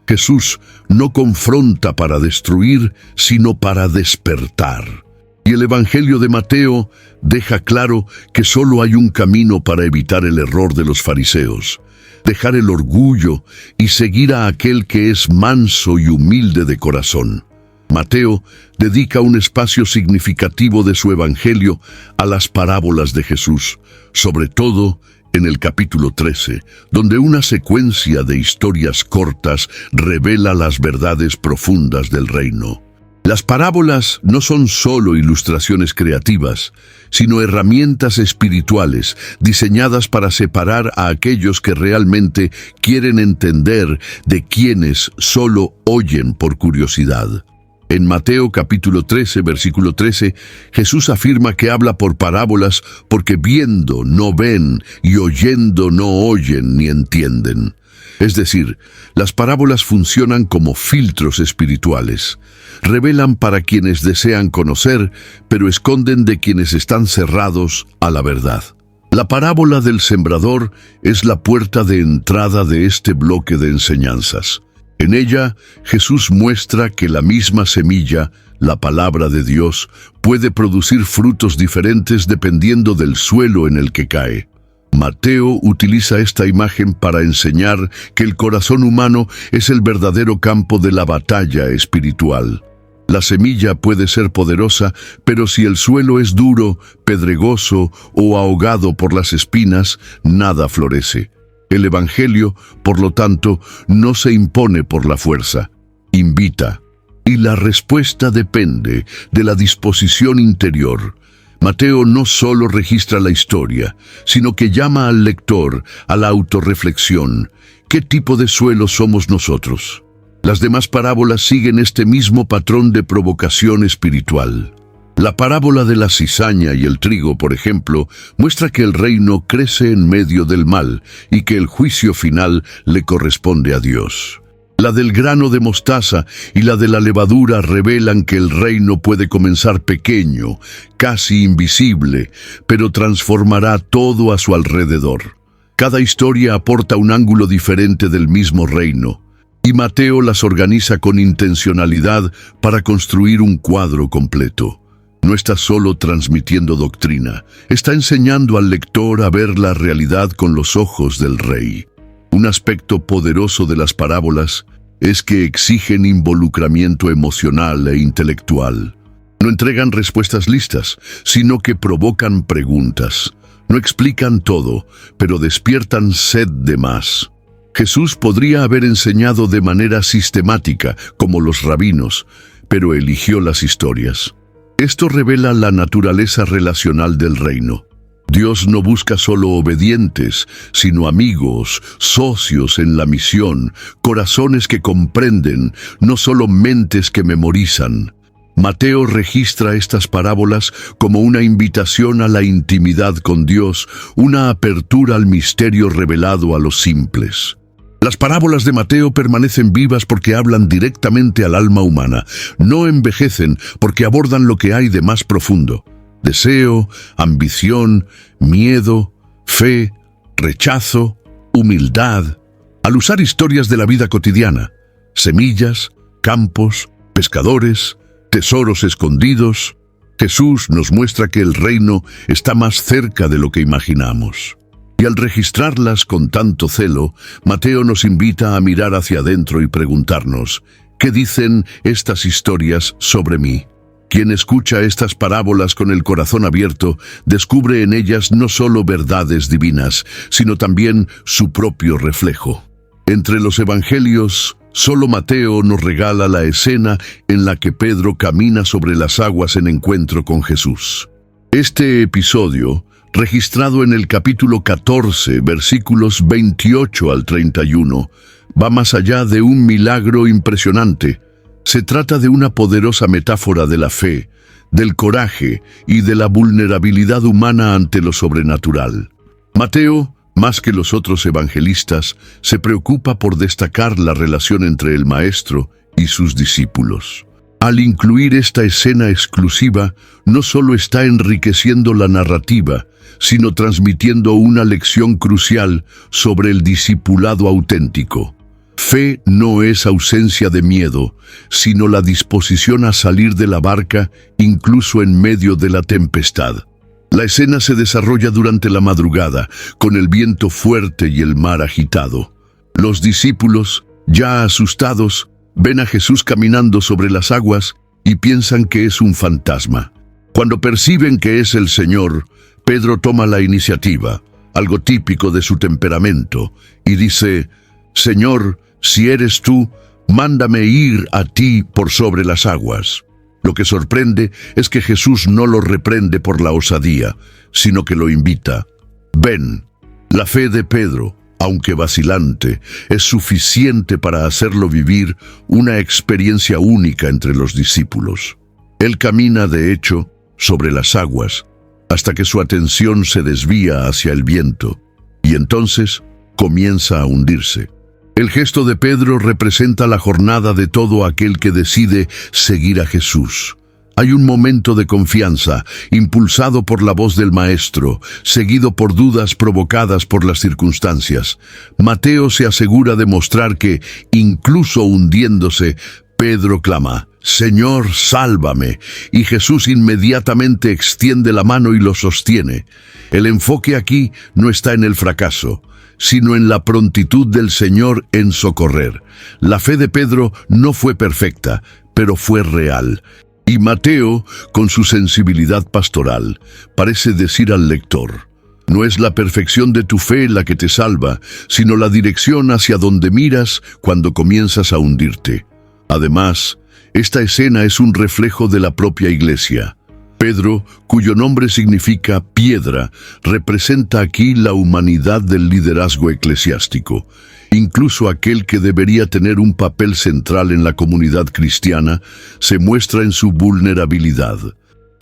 Jesús no confronta para destruir, sino para despertar. Y el Evangelio de Mateo deja claro que solo hay un camino para evitar el error de los fariseos: dejar el orgullo y seguir a aquel que es manso y humilde de corazón. Mateo dedica un espacio significativo de su Evangelio a las parábolas de Jesús, sobre todo en el capítulo 13, donde una secuencia de historias cortas revela las verdades profundas del reino. Las parábolas no son solo ilustraciones creativas, sino herramientas espirituales diseñadas para separar a aquellos que realmente quieren entender de quienes solo oyen por curiosidad. En Mateo capítulo 13, versículo 13, Jesús afirma que habla por parábolas porque viendo no ven y oyendo no oyen ni entienden. Es decir, las parábolas funcionan como filtros espirituales. Revelan para quienes desean conocer, pero esconden de quienes están cerrados a la verdad. La parábola del sembrador es la puerta de entrada de este bloque de enseñanzas. En ella, Jesús muestra que la misma semilla, la palabra de Dios, puede producir frutos diferentes dependiendo del suelo en el que cae. Mateo utiliza esta imagen para enseñar que el corazón humano es el verdadero campo de la batalla espiritual. La semilla puede ser poderosa, pero si el suelo es duro, pedregoso o ahogado por las espinas, nada florece. El Evangelio, por lo tanto, no se impone por la fuerza, invita. Y la respuesta depende de la disposición interior. Mateo no solo registra la historia, sino que llama al lector a la autorreflexión. ¿Qué tipo de suelo somos nosotros? Las demás parábolas siguen este mismo patrón de provocación espiritual. La parábola de la cizaña y el trigo, por ejemplo, muestra que el reino crece en medio del mal y que el juicio final le corresponde a Dios. La del grano de mostaza y la de la levadura revelan que el reino puede comenzar pequeño, casi invisible, pero transformará todo a su alrededor. Cada historia aporta un ángulo diferente del mismo reino, y Mateo las organiza con intencionalidad para construir un cuadro completo. No está solo transmitiendo doctrina, está enseñando al lector a ver la realidad con los ojos del Rey. Un aspecto poderoso de las parábolas es que exigen involucramiento emocional e intelectual. No entregan respuestas listas, sino que provocan preguntas. No explican todo, pero despiertan sed de más. Jesús podría haber enseñado de manera sistemática, como los rabinos, pero eligió las historias. Esto revela la naturaleza relacional del reino. Dios no busca solo obedientes, sino amigos, socios en la misión, corazones que comprenden, no solo mentes que memorizan. Mateo registra estas parábolas como una invitación a la intimidad con Dios, una apertura al misterio revelado a los simples. Las parábolas de Mateo permanecen vivas porque hablan directamente al alma humana, no envejecen porque abordan lo que hay de más profundo. Deseo, ambición, miedo, fe, rechazo, humildad. Al usar historias de la vida cotidiana, semillas, campos, pescadores, tesoros escondidos, Jesús nos muestra que el reino está más cerca de lo que imaginamos. Y al registrarlas con tanto celo, Mateo nos invita a mirar hacia adentro y preguntarnos, ¿qué dicen estas historias sobre mí? Quien escucha estas parábolas con el corazón abierto, descubre en ellas no solo verdades divinas, sino también su propio reflejo. Entre los evangelios, solo Mateo nos regala la escena en la que Pedro camina sobre las aguas en encuentro con Jesús. Este episodio, registrado en el capítulo 14, versículos 28 al 31, va más allá de un milagro impresionante. Se trata de una poderosa metáfora de la fe, del coraje y de la vulnerabilidad humana ante lo sobrenatural. Mateo, más que los otros evangelistas, se preocupa por destacar la relación entre el Maestro y sus discípulos. Al incluir esta escena exclusiva, no solo está enriqueciendo la narrativa, sino transmitiendo una lección crucial sobre el discipulado auténtico. Fe no es ausencia de miedo, sino la disposición a salir de la barca incluso en medio de la tempestad. La escena se desarrolla durante la madrugada, con el viento fuerte y el mar agitado. Los discípulos, ya asustados, ven a Jesús caminando sobre las aguas y piensan que es un fantasma. Cuando perciben que es el Señor, Pedro toma la iniciativa, algo típico de su temperamento, y dice, «Señor, si eres tú, mándame ir a ti por sobre las aguas». Lo que sorprende es que Jesús no lo reprende por la osadía, sino que lo invita. «Ven». La fe de Pedro, aunque vacilante, es suficiente para hacerlo vivir una experiencia única entre los discípulos. Él camina, de hecho, sobre las aguas, hasta que su atención se desvía hacia el viento, y entonces comienza a hundirse. El gesto de Pedro representa la jornada de todo aquel que decide seguir a Jesús. Hay un momento de confianza, impulsado por la voz del Maestro, seguido por dudas provocadas por las circunstancias. Mateo se asegura de mostrar que, incluso hundiéndose, Pedro clama, «Señor, sálvame», y Jesús inmediatamente extiende la mano y lo sostiene. El enfoque aquí no está en el fracaso, sino en la prontitud del Señor en socorrer. La fe de Pedro no fue perfecta, pero fue real. Y Mateo, con su sensibilidad pastoral, parece decir al lector, No es la perfección de tu fe la que te salva, sino la dirección hacia donde miras cuando comienzas a hundirte. Además, esta escena es un reflejo de la propia Iglesia. Pedro, cuyo nombre significa piedra, representa aquí la humanidad del liderazgo eclesiástico. Incluso aquel que debería tener un papel central en la comunidad cristiana se muestra en su vulnerabilidad.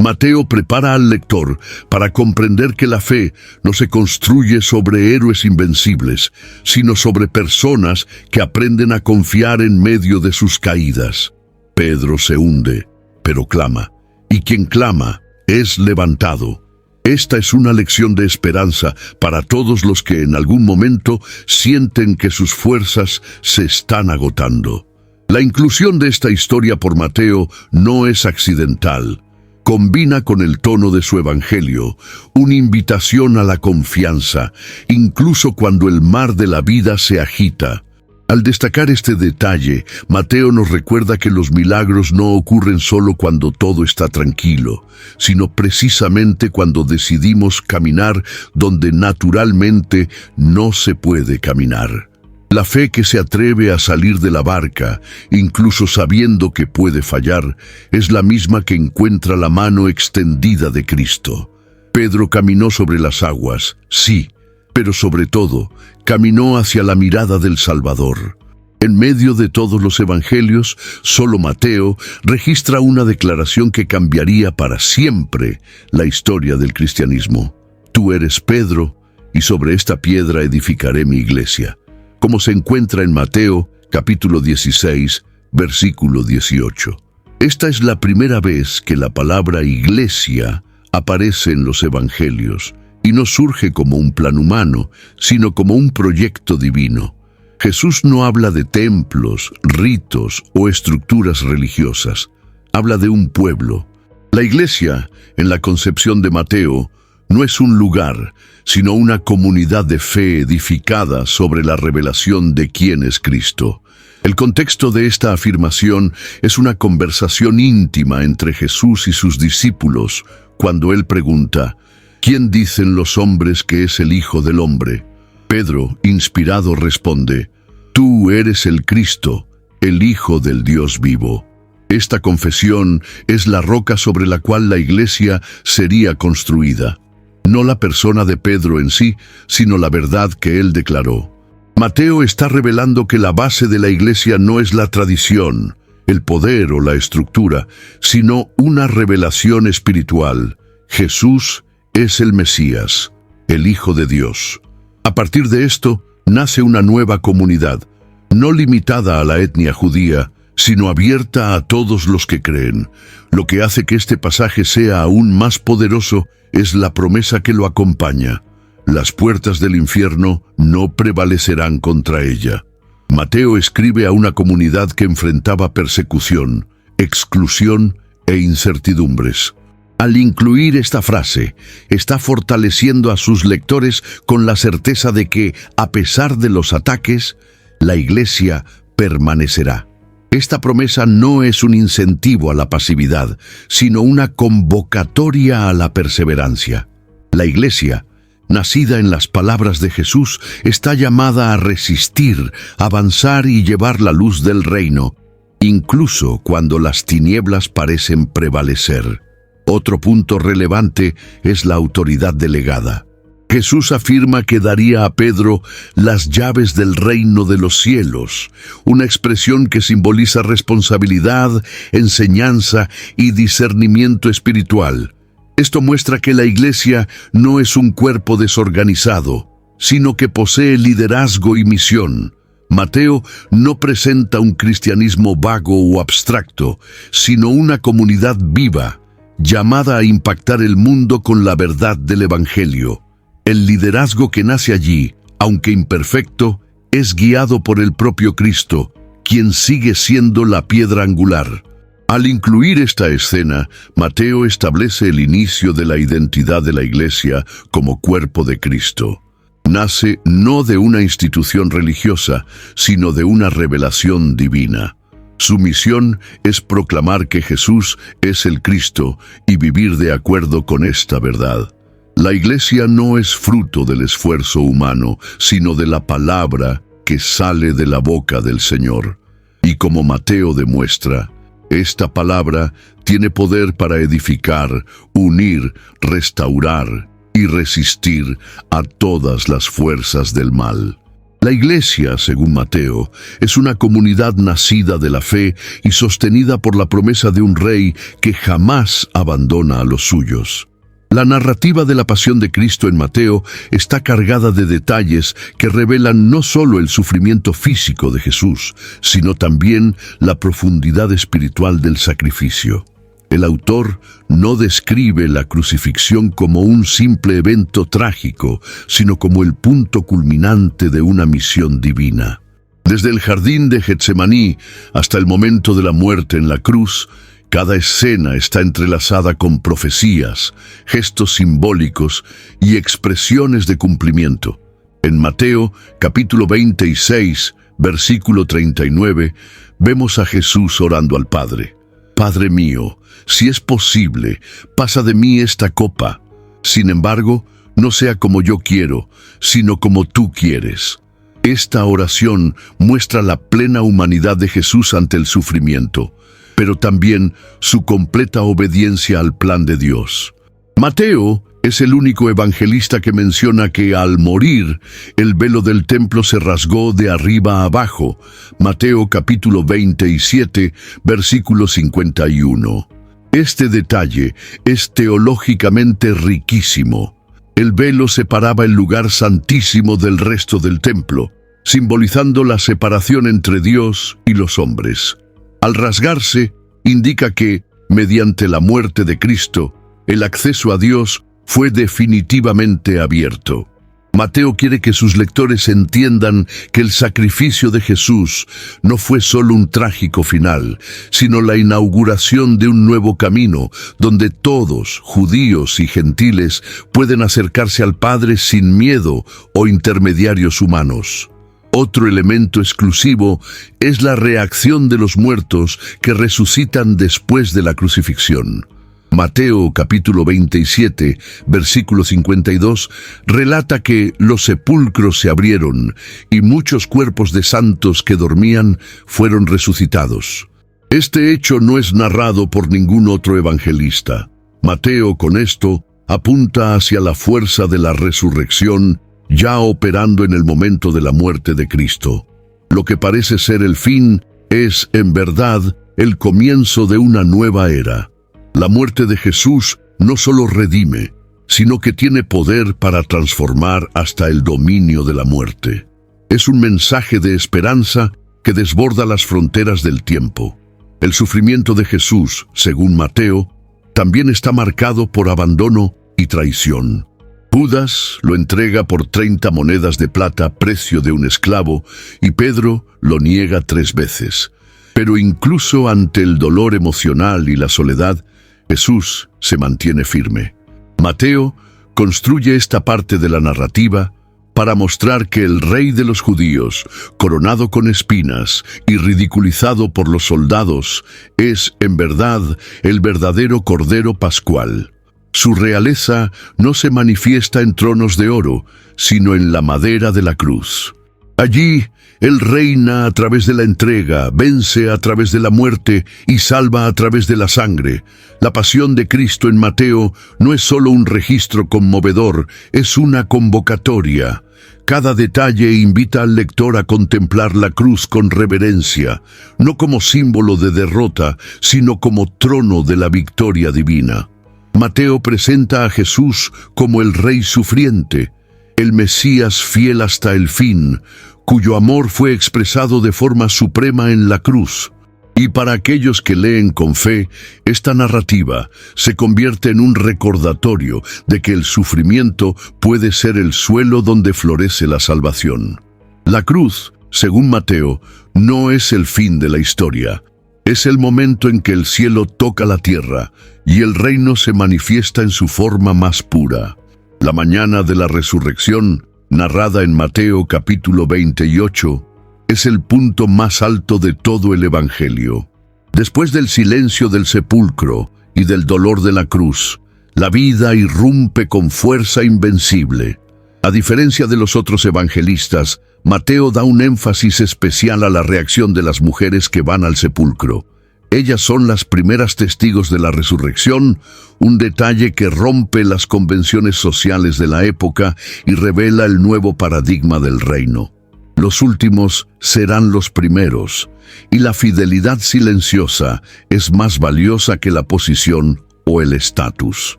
Mateo prepara al lector para comprender que la fe no se construye sobre héroes invencibles, sino sobre personas que aprenden a confiar en medio de sus caídas. Pedro se hunde, pero clama, y quien clama es levantado. Esta es una lección de esperanza para todos los que en algún momento sienten que sus fuerzas se están agotando. La inclusión de esta historia por Mateo no es accidental. Combina con el tono de su evangelio una invitación a la confianza, incluso cuando el mar de la vida se agita. Al destacar este detalle, Mateo nos recuerda que los milagros no ocurren solo cuando todo está tranquilo, sino precisamente cuando decidimos caminar donde naturalmente no se puede caminar. La fe que se atreve a salir de la barca, incluso sabiendo que puede fallar, es la misma que encuentra la mano extendida de Cristo. Pedro caminó sobre las aguas, sí, pero sobre todo, caminó hacia la mirada del Salvador. En medio de todos los evangelios, solo Mateo registra una declaración que cambiaría para siempre la historia del cristianismo. Tú eres Pedro, y sobre esta piedra edificaré mi iglesia, como se encuentra en Mateo, capítulo 16, versículo 18. Esta es la primera vez que la palabra iglesia aparece en los evangelios, y no surge como un plan humano, sino como un proyecto divino. Jesús no habla de templos, ritos o estructuras religiosas. Habla de un pueblo. La iglesia, en la concepción de Mateo, no es un lugar, sino una comunidad de fe edificada sobre la revelación de quién es Cristo. El contexto de esta afirmación es una conversación íntima entre Jesús y sus discípulos, cuando él pregunta, ¿quién dicen los hombres que es el Hijo del Hombre? Pedro, inspirado, responde, tú eres el Cristo, el Hijo del Dios vivo. Esta confesión es la roca sobre la cual la iglesia sería construida. No la persona de Pedro en sí, sino la verdad que él declaró. Mateo está revelando que la base de la iglesia no es la tradición, el poder o la estructura, sino una revelación espiritual. Jesús es el Mesías, el Hijo de Dios. A partir de esto, nace una nueva comunidad, no limitada a la etnia judía, sino abierta a todos los que creen. Lo que hace que este pasaje sea aún más poderoso es la promesa que lo acompaña. Las puertas del infierno no prevalecerán contra ella. Mateo escribe a una comunidad que enfrentaba persecución, exclusión e incertidumbres. Al incluir esta frase, está fortaleciendo a sus lectores con la certeza de que, a pesar de los ataques, la iglesia permanecerá. Esta promesa no es un incentivo a la pasividad, sino una convocatoria a la perseverancia. La iglesia, nacida en las palabras de Jesús, está llamada a resistir, avanzar y llevar la luz del reino, incluso cuando las tinieblas parecen prevalecer. Otro punto relevante es la autoridad delegada. Jesús afirma que daría a Pedro las llaves del reino de los cielos, una expresión que simboliza responsabilidad, enseñanza y discernimiento espiritual. Esto muestra que la iglesia no es un cuerpo desorganizado, sino que posee liderazgo y misión. Mateo no presenta un cristianismo vago o abstracto, sino una comunidad viva, llamada a impactar el mundo con la verdad del Evangelio. El liderazgo que nace allí, aunque imperfecto, es guiado por el propio Cristo, quien sigue siendo la piedra angular. Al incluir esta escena, Mateo establece el inicio de la identidad de la iglesia como cuerpo de Cristo. Nace no de una institución religiosa, sino de una revelación divina. Su misión es proclamar que Jesús es el Cristo y vivir de acuerdo con esta verdad. La Iglesia no es fruto del esfuerzo humano, sino de la palabra que sale de la boca del Señor. Y como Mateo demuestra, esta palabra tiene poder para edificar, unir, restaurar y resistir a todas las fuerzas del mal. La Iglesia, según Mateo, es una comunidad nacida de la fe y sostenida por la promesa de un Rey que jamás abandona a los suyos. La narrativa de la pasión de Cristo en Mateo está cargada de detalles que revelan no solo el sufrimiento físico de Jesús, sino también la profundidad espiritual del sacrificio. El autor no describe la crucifixión como un simple evento trágico, sino como el punto culminante de una misión divina. Desde el jardín de Getsemaní hasta el momento de la muerte en la cruz, cada escena está entrelazada con profecías, gestos simbólicos y expresiones de cumplimiento. En Mateo, capítulo 26, versículo 39, vemos a Jesús orando al Padre. «Padre mío, si es posible, pasa de mí esta copa. Sin embargo, no sea como yo quiero, sino como tú quieres». Esta oración muestra la plena humanidad de Jesús ante el sufrimiento, pero también su completa obediencia al plan de Dios. Mateo es el único evangelista que menciona que al morir, el velo del templo se rasgó de arriba a abajo. Mateo capítulo 27, versículo 51. Este detalle es teológicamente riquísimo. El velo separaba el lugar santísimo del resto del templo, simbolizando la separación entre Dios y los hombres. Al rasgarse, indica que, mediante la muerte de Cristo, el acceso a Dios fue definitivamente abierto. Mateo quiere que sus lectores entiendan que el sacrificio de Jesús no fue solo un trágico final, sino la inauguración de un nuevo camino, donde todos, judíos y gentiles, pueden acercarse al Padre sin miedo o intermediarios humanos. Otro elemento exclusivo es la reacción de los muertos que resucitan después de la crucifixión. Mateo capítulo 27, versículo 52, relata que los sepulcros se abrieron y muchos cuerpos de santos que dormían fueron resucitados. Este hecho no es narrado por ningún otro evangelista. Mateo, con esto, apunta hacia la fuerza de la resurrección ya operando en el momento de la muerte de Cristo. Lo que parece ser el fin es, en verdad, el comienzo de una nueva era. La muerte de Jesús no solo redime, sino que tiene poder para transformar hasta el dominio de la muerte. Es un mensaje de esperanza que desborda las fronteras del tiempo. El sufrimiento de Jesús, según Mateo, también está marcado por abandono y traición. Judas lo entrega por 30 monedas de plata, precio de un esclavo, y Pedro lo niega 3 veces. Pero incluso ante el dolor emocional y la soledad, Jesús se mantiene firme. Mateo construye esta parte de la narrativa para mostrar que el rey de los judíos, coronado con espinas y ridiculizado por los soldados, es, en verdad, el verdadero Cordero Pascual. Su realeza no se manifiesta en tronos de oro, sino en la madera de la cruz. Allí, Él reina a través de la entrega, vence a través de la muerte y salva a través de la sangre. La pasión de Cristo en Mateo no es solo un registro conmovedor, es una convocatoria. Cada detalle invita al lector a contemplar la cruz con reverencia, no como símbolo de derrota, sino como trono de la victoria divina. Mateo presenta a Jesús como el Rey sufriente, el Mesías fiel hasta el fin, cuyo amor fue expresado de forma suprema en la cruz. Y para aquellos que leen con fe, esta narrativa se convierte en un recordatorio de que el sufrimiento puede ser el suelo donde florece la salvación. La cruz, según Mateo, no es el fin de la historia. Es el momento en que el cielo toca la tierra y el reino se manifiesta en su forma más pura. La mañana de la resurrección, narrada en Mateo capítulo 28, es el punto más alto de todo el Evangelio. Después del silencio del sepulcro y del dolor de la cruz, La vida irrumpe con fuerza invencible. A diferencia de los otros evangelistas, Mateo da un énfasis especial a la reacción de las mujeres que van al sepulcro. Ellas son las primeras testigos de la resurrección, un detalle que rompe las convenciones sociales de la época y revela el nuevo paradigma del reino. Los últimos serán los primeros, y la fidelidad silenciosa es más valiosa que la posición o el estatus.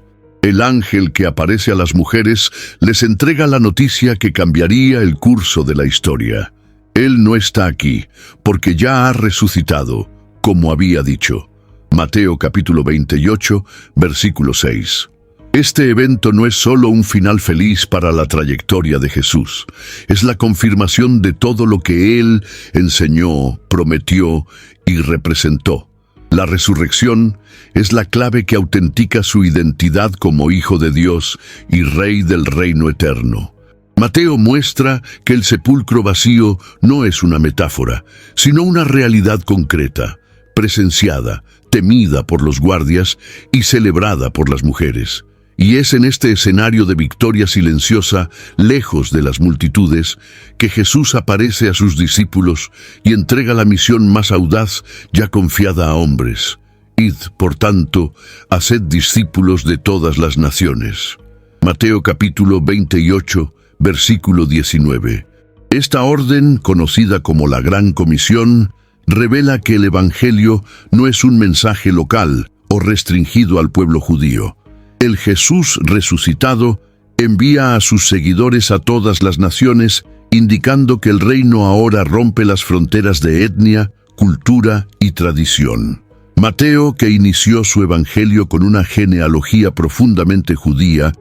El ángel que aparece a las mujeres les entrega la noticia que cambiaría el curso de la historia. Él no está aquí, porque ya ha resucitado, como había dicho. Mateo capítulo 28, versículo 6. Este evento no es solo un final feliz para la trayectoria de Jesús, es la confirmación de todo lo que Él enseñó, prometió y representó. La resurrección es la clave que autentica su identidad como Hijo de Dios y Rey del reino eterno. Mateo muestra que el sepulcro vacío no es una metáfora, sino una realidad concreta, presenciada, temida por los guardias y celebrada por las mujeres. Y es en este escenario de victoria silenciosa, lejos de las multitudes, que Jesús aparece a sus discípulos y entrega la misión más audaz ya confiada a hombres. Id, por tanto, haced discípulos de todas las naciones. Mateo capítulo 28, versículo 19. Esta orden, conocida como la Gran Comisión, revela que el Evangelio no es un mensaje local o restringido al pueblo judío. El Jesús resucitado envía a sus seguidores a todas las naciones, indicando que el reino ahora rompe las fronteras de etnia, cultura y tradición. Mateo, que inició su evangelio con una genealogía profundamente judía,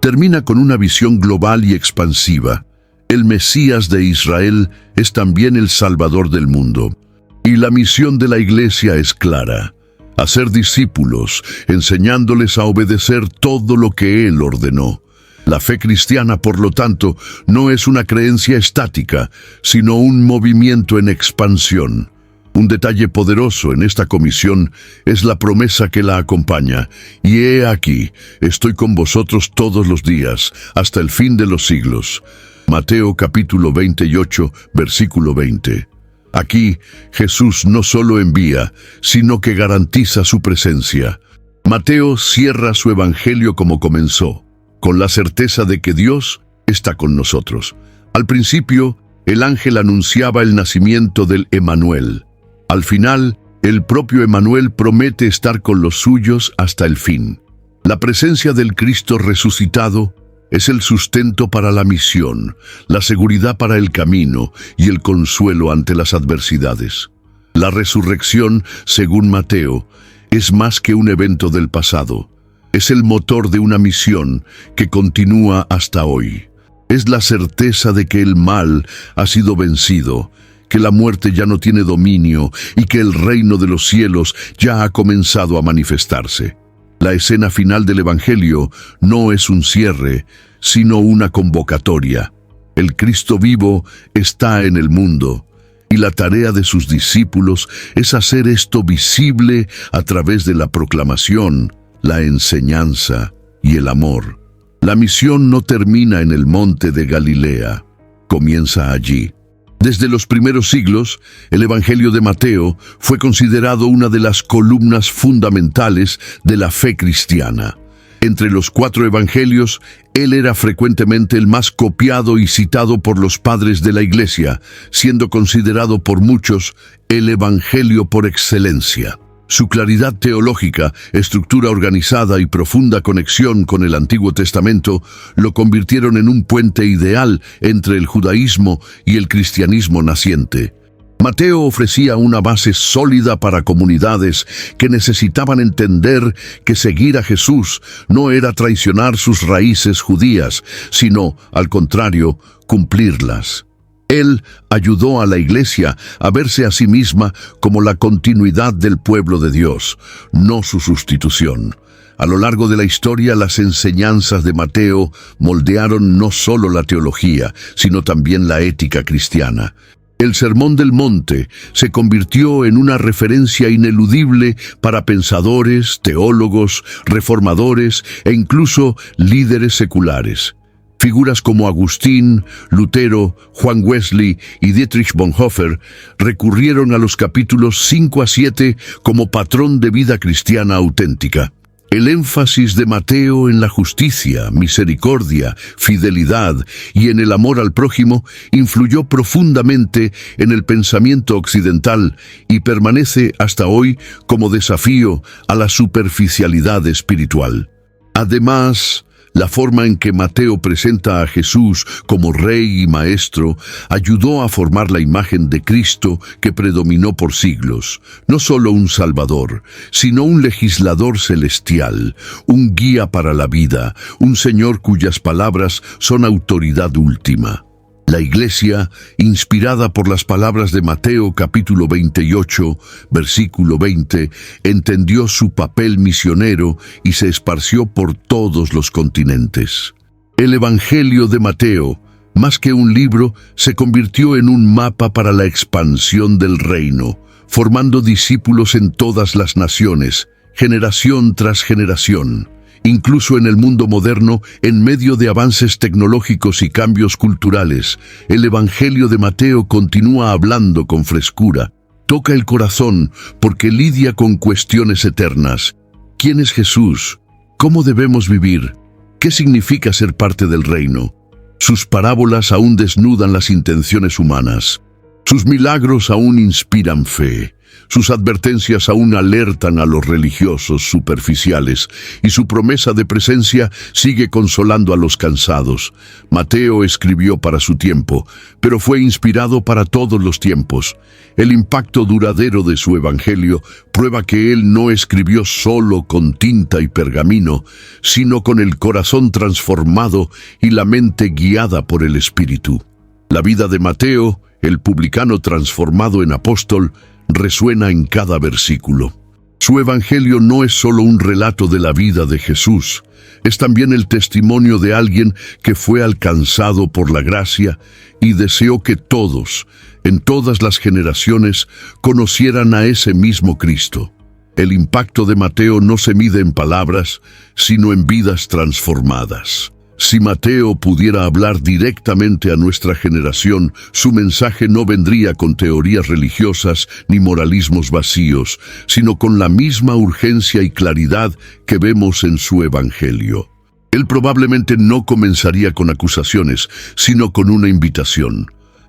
termina con una visión global y expansiva. El Mesías de Israel es también el Salvador del mundo. Y la misión de la Iglesia es clara: hacer discípulos, enseñándoles a obedecer todo lo que Él ordenó. La fe cristiana, por lo tanto, no es una creencia estática, sino un movimiento en expansión. Un detalle poderoso en esta comisión es la promesa que la acompaña: y he aquí, estoy con vosotros todos los días, hasta el fin de los siglos. Mateo capítulo 28, versículo 20. Aquí, Jesús no solo envía, sino que garantiza su presencia. Mateo cierra su evangelio como comenzó, con la certeza de que Dios está con nosotros. Al principio, el ángel anunciaba el nacimiento del Emanuel. Al final, el propio Emanuel promete estar con los suyos hasta el fin. La presencia del Cristo resucitado es el sustento para la misión, la seguridad para el camino y el consuelo ante las adversidades. La resurrección, según Mateo, es más que un evento del pasado. Es el motor de una misión que continúa hasta hoy. Es la certeza de que el mal ha sido vencido, que la muerte ya no tiene dominio y que el reino de los cielos ya ha comenzado a manifestarse. La escena final del Evangelio no es un cierre, sino una convocatoria. El Cristo vivo está en el mundo, y la tarea de sus discípulos es hacer esto visible a través de la proclamación, la enseñanza y el amor. La misión no termina en el monte de Galilea, comienza allí. Desde los primeros siglos, el Evangelio de Mateo fue considerado una de las columnas fundamentales de la fe cristiana. Entre los 4 evangelios, él era frecuentemente el más copiado y citado por los padres de la Iglesia, siendo considerado por muchos el Evangelio por excelencia. Su claridad teológica, estructura organizada y profunda conexión con el Antiguo Testamento lo convirtieron en un puente ideal entre el judaísmo y el cristianismo naciente. Mateo ofrecía una base sólida para comunidades que necesitaban entender que seguir a Jesús no era traicionar sus raíces judías, sino, al contrario, cumplirlas. Él ayudó a la Iglesia a verse a sí misma como la continuidad del pueblo de Dios, no su sustitución. A lo largo de la historia, las enseñanzas de Mateo moldearon no solo la teología, sino también la ética cristiana. El Sermón del Monte se convirtió en una referencia ineludible para pensadores, teólogos, reformadores e incluso líderes seculares. Figuras como Agustín, Lutero, Juan Wesley y Dietrich Bonhoeffer recurrieron a los capítulos 5 a 7 como patrón de vida cristiana auténtica. El énfasis de Mateo en la justicia, misericordia, fidelidad y en el amor al prójimo influyó profundamente en el pensamiento occidental y permanece hasta hoy como desafío a la superficialidad espiritual. Además, la forma en que Mateo presenta a Jesús como Rey y Maestro ayudó a formar la imagen de Cristo que predominó por siglos. No solo un Salvador, sino un legislador celestial, un guía para la vida, un Señor cuyas palabras son autoridad última. La Iglesia, inspirada por las palabras de Mateo capítulo 28, versículo 20, entendió su papel misionero y se esparció por todos los continentes. El Evangelio de Mateo, más que un libro, se convirtió en un mapa para la expansión del reino, formando discípulos en todas las naciones, generación tras generación. Incluso en el mundo moderno, en medio de avances tecnológicos y cambios culturales, el Evangelio de Mateo continúa hablando con frescura. Toca el corazón porque lidia con cuestiones eternas. ¿Quién es Jesús? ¿Cómo debemos vivir? ¿Qué significa ser parte del reino? Sus parábolas aún desnudan las intenciones humanas. Sus milagros aún inspiran fe. Sus advertencias aún alertan a los religiosos superficiales y su promesa de presencia sigue consolando a los cansados. Mateo escribió para su tiempo, pero fue inspirado para todos los tiempos. El impacto duradero de su evangelio prueba que él no escribió solo con tinta y pergamino, sino con el corazón transformado y la mente guiada por el Espíritu. La vida de Mateo, el publicano transformado en apóstol, resuena en cada versículo. Su evangelio no es solo un relato de la vida de Jesús, es también el testimonio de alguien que fue alcanzado por la gracia y deseó que todos, en todas las generaciones, conocieran a ese mismo Cristo. El impacto de Mateo no se mide en palabras, sino en vidas transformadas. Si Mateo pudiera hablar directamente a nuestra generación, su mensaje no vendría con teorías religiosas ni moralismos vacíos, sino con la misma urgencia y claridad que vemos en su evangelio. Él probablemente no comenzaría con acusaciones, sino con una invitación.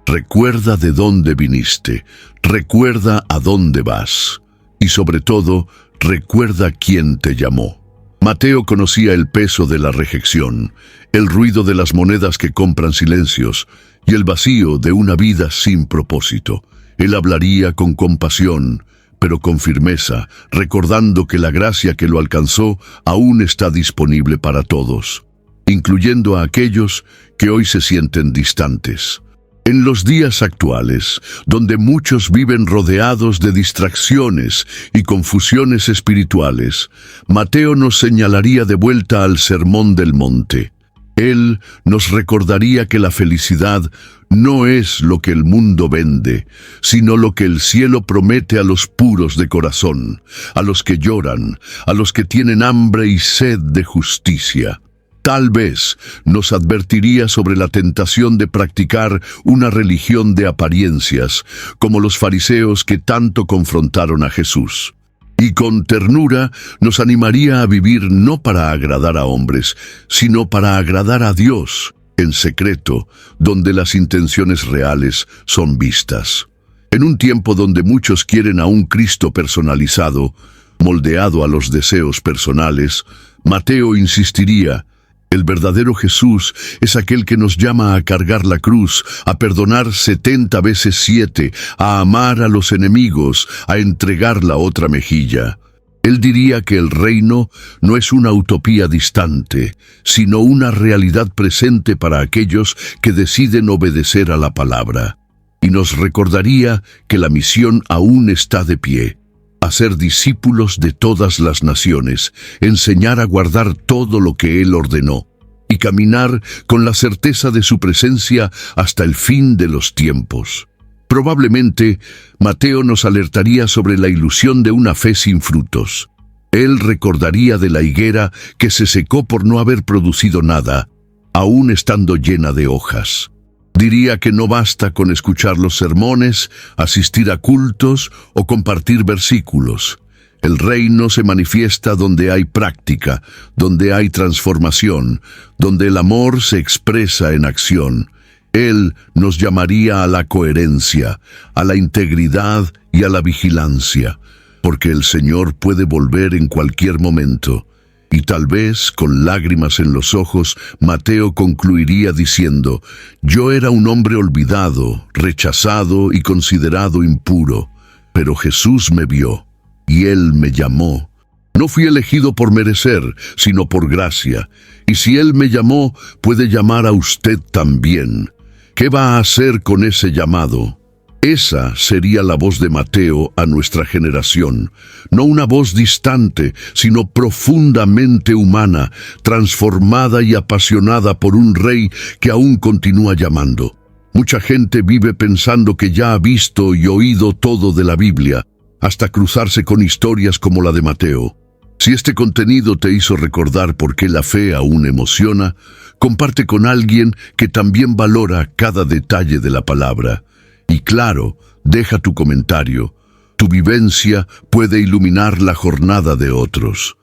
Recuerda de dónde viniste, recuerda a dónde vas, y sobre todo, recuerda quién te llamó. Mateo conocía el peso de la rejección, el ruido de las monedas que compran silencios y el vacío de una vida sin propósito. Él hablaría con compasión, pero con firmeza, recordando que la gracia que lo alcanzó aún está disponible para todos, incluyendo a aquellos que hoy se sienten distantes. En los días actuales, donde muchos viven rodeados de distracciones y confusiones espirituales, Mateo nos señalaría de vuelta al Sermón del Monte. Él nos recordaría que la felicidad no es lo que el mundo vende, sino lo que el cielo promete a los puros de corazón, a los que lloran, a los que tienen hambre y sed de justicia. Tal vez nos advertiría sobre la tentación de practicar una religión de apariencias, como los fariseos que tanto confrontaron a Jesús. Y con ternura nos animaría a vivir no para agradar a hombres, sino para agradar a Dios, en secreto, donde las intenciones reales son vistas. En un tiempo donde muchos quieren a un Cristo personalizado, moldeado a los deseos personales, Mateo insistiría: el verdadero Jesús es aquel que nos llama a cargar la cruz, a perdonar 70 veces 7, a amar a los enemigos, a entregar la otra mejilla. Él diría que el reino no es una utopía distante, sino una realidad presente para aquellos que deciden obedecer a la palabra. Y nos recordaría que la misión aún está de pie: hacer discípulos de todas las naciones, enseñar a guardar todo lo que Él ordenó, y caminar con la certeza de su presencia hasta el fin de los tiempos. Probablemente, Mateo nos alertaría sobre la ilusión de una fe sin frutos. Él recordaría de la higuera que se secó por no haber producido nada, aún estando llena de hojas. Diría que no basta con escuchar los sermones, asistir a cultos o compartir versículos. El reino se manifiesta donde hay práctica, donde hay transformación, donde el amor se expresa en acción. Él nos llamaría a la coherencia, a la integridad y a la vigilancia, porque el Señor puede volver en cualquier momento. Y tal vez, con lágrimas en los ojos, Mateo concluiría diciendo: «Yo era un hombre olvidado, rechazado y considerado impuro, pero Jesús me vio, y Él me llamó. No fui elegido por merecer, sino por gracia, y si Él me llamó, puede llamar a usted también». ¿Qué va a hacer con ese llamado? Esa sería la voz de Mateo a nuestra generación, no una voz distante, sino profundamente humana, transformada y apasionada por un rey que aún continúa llamando. Mucha gente vive pensando que ya ha visto y oído todo de la Biblia, hasta cruzarse con historias como la de Mateo. Si este contenido te hizo recordar por qué la fe aún emociona, comparte con alguien que también valora cada detalle de la palabra. Y claro, deja tu comentario. Tu vivencia puede iluminar la jornada de otros.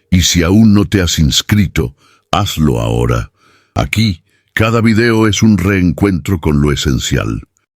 Y si aún no te has inscrito, hazlo ahora. Aquí, cada video es un reencuentro con lo esencial.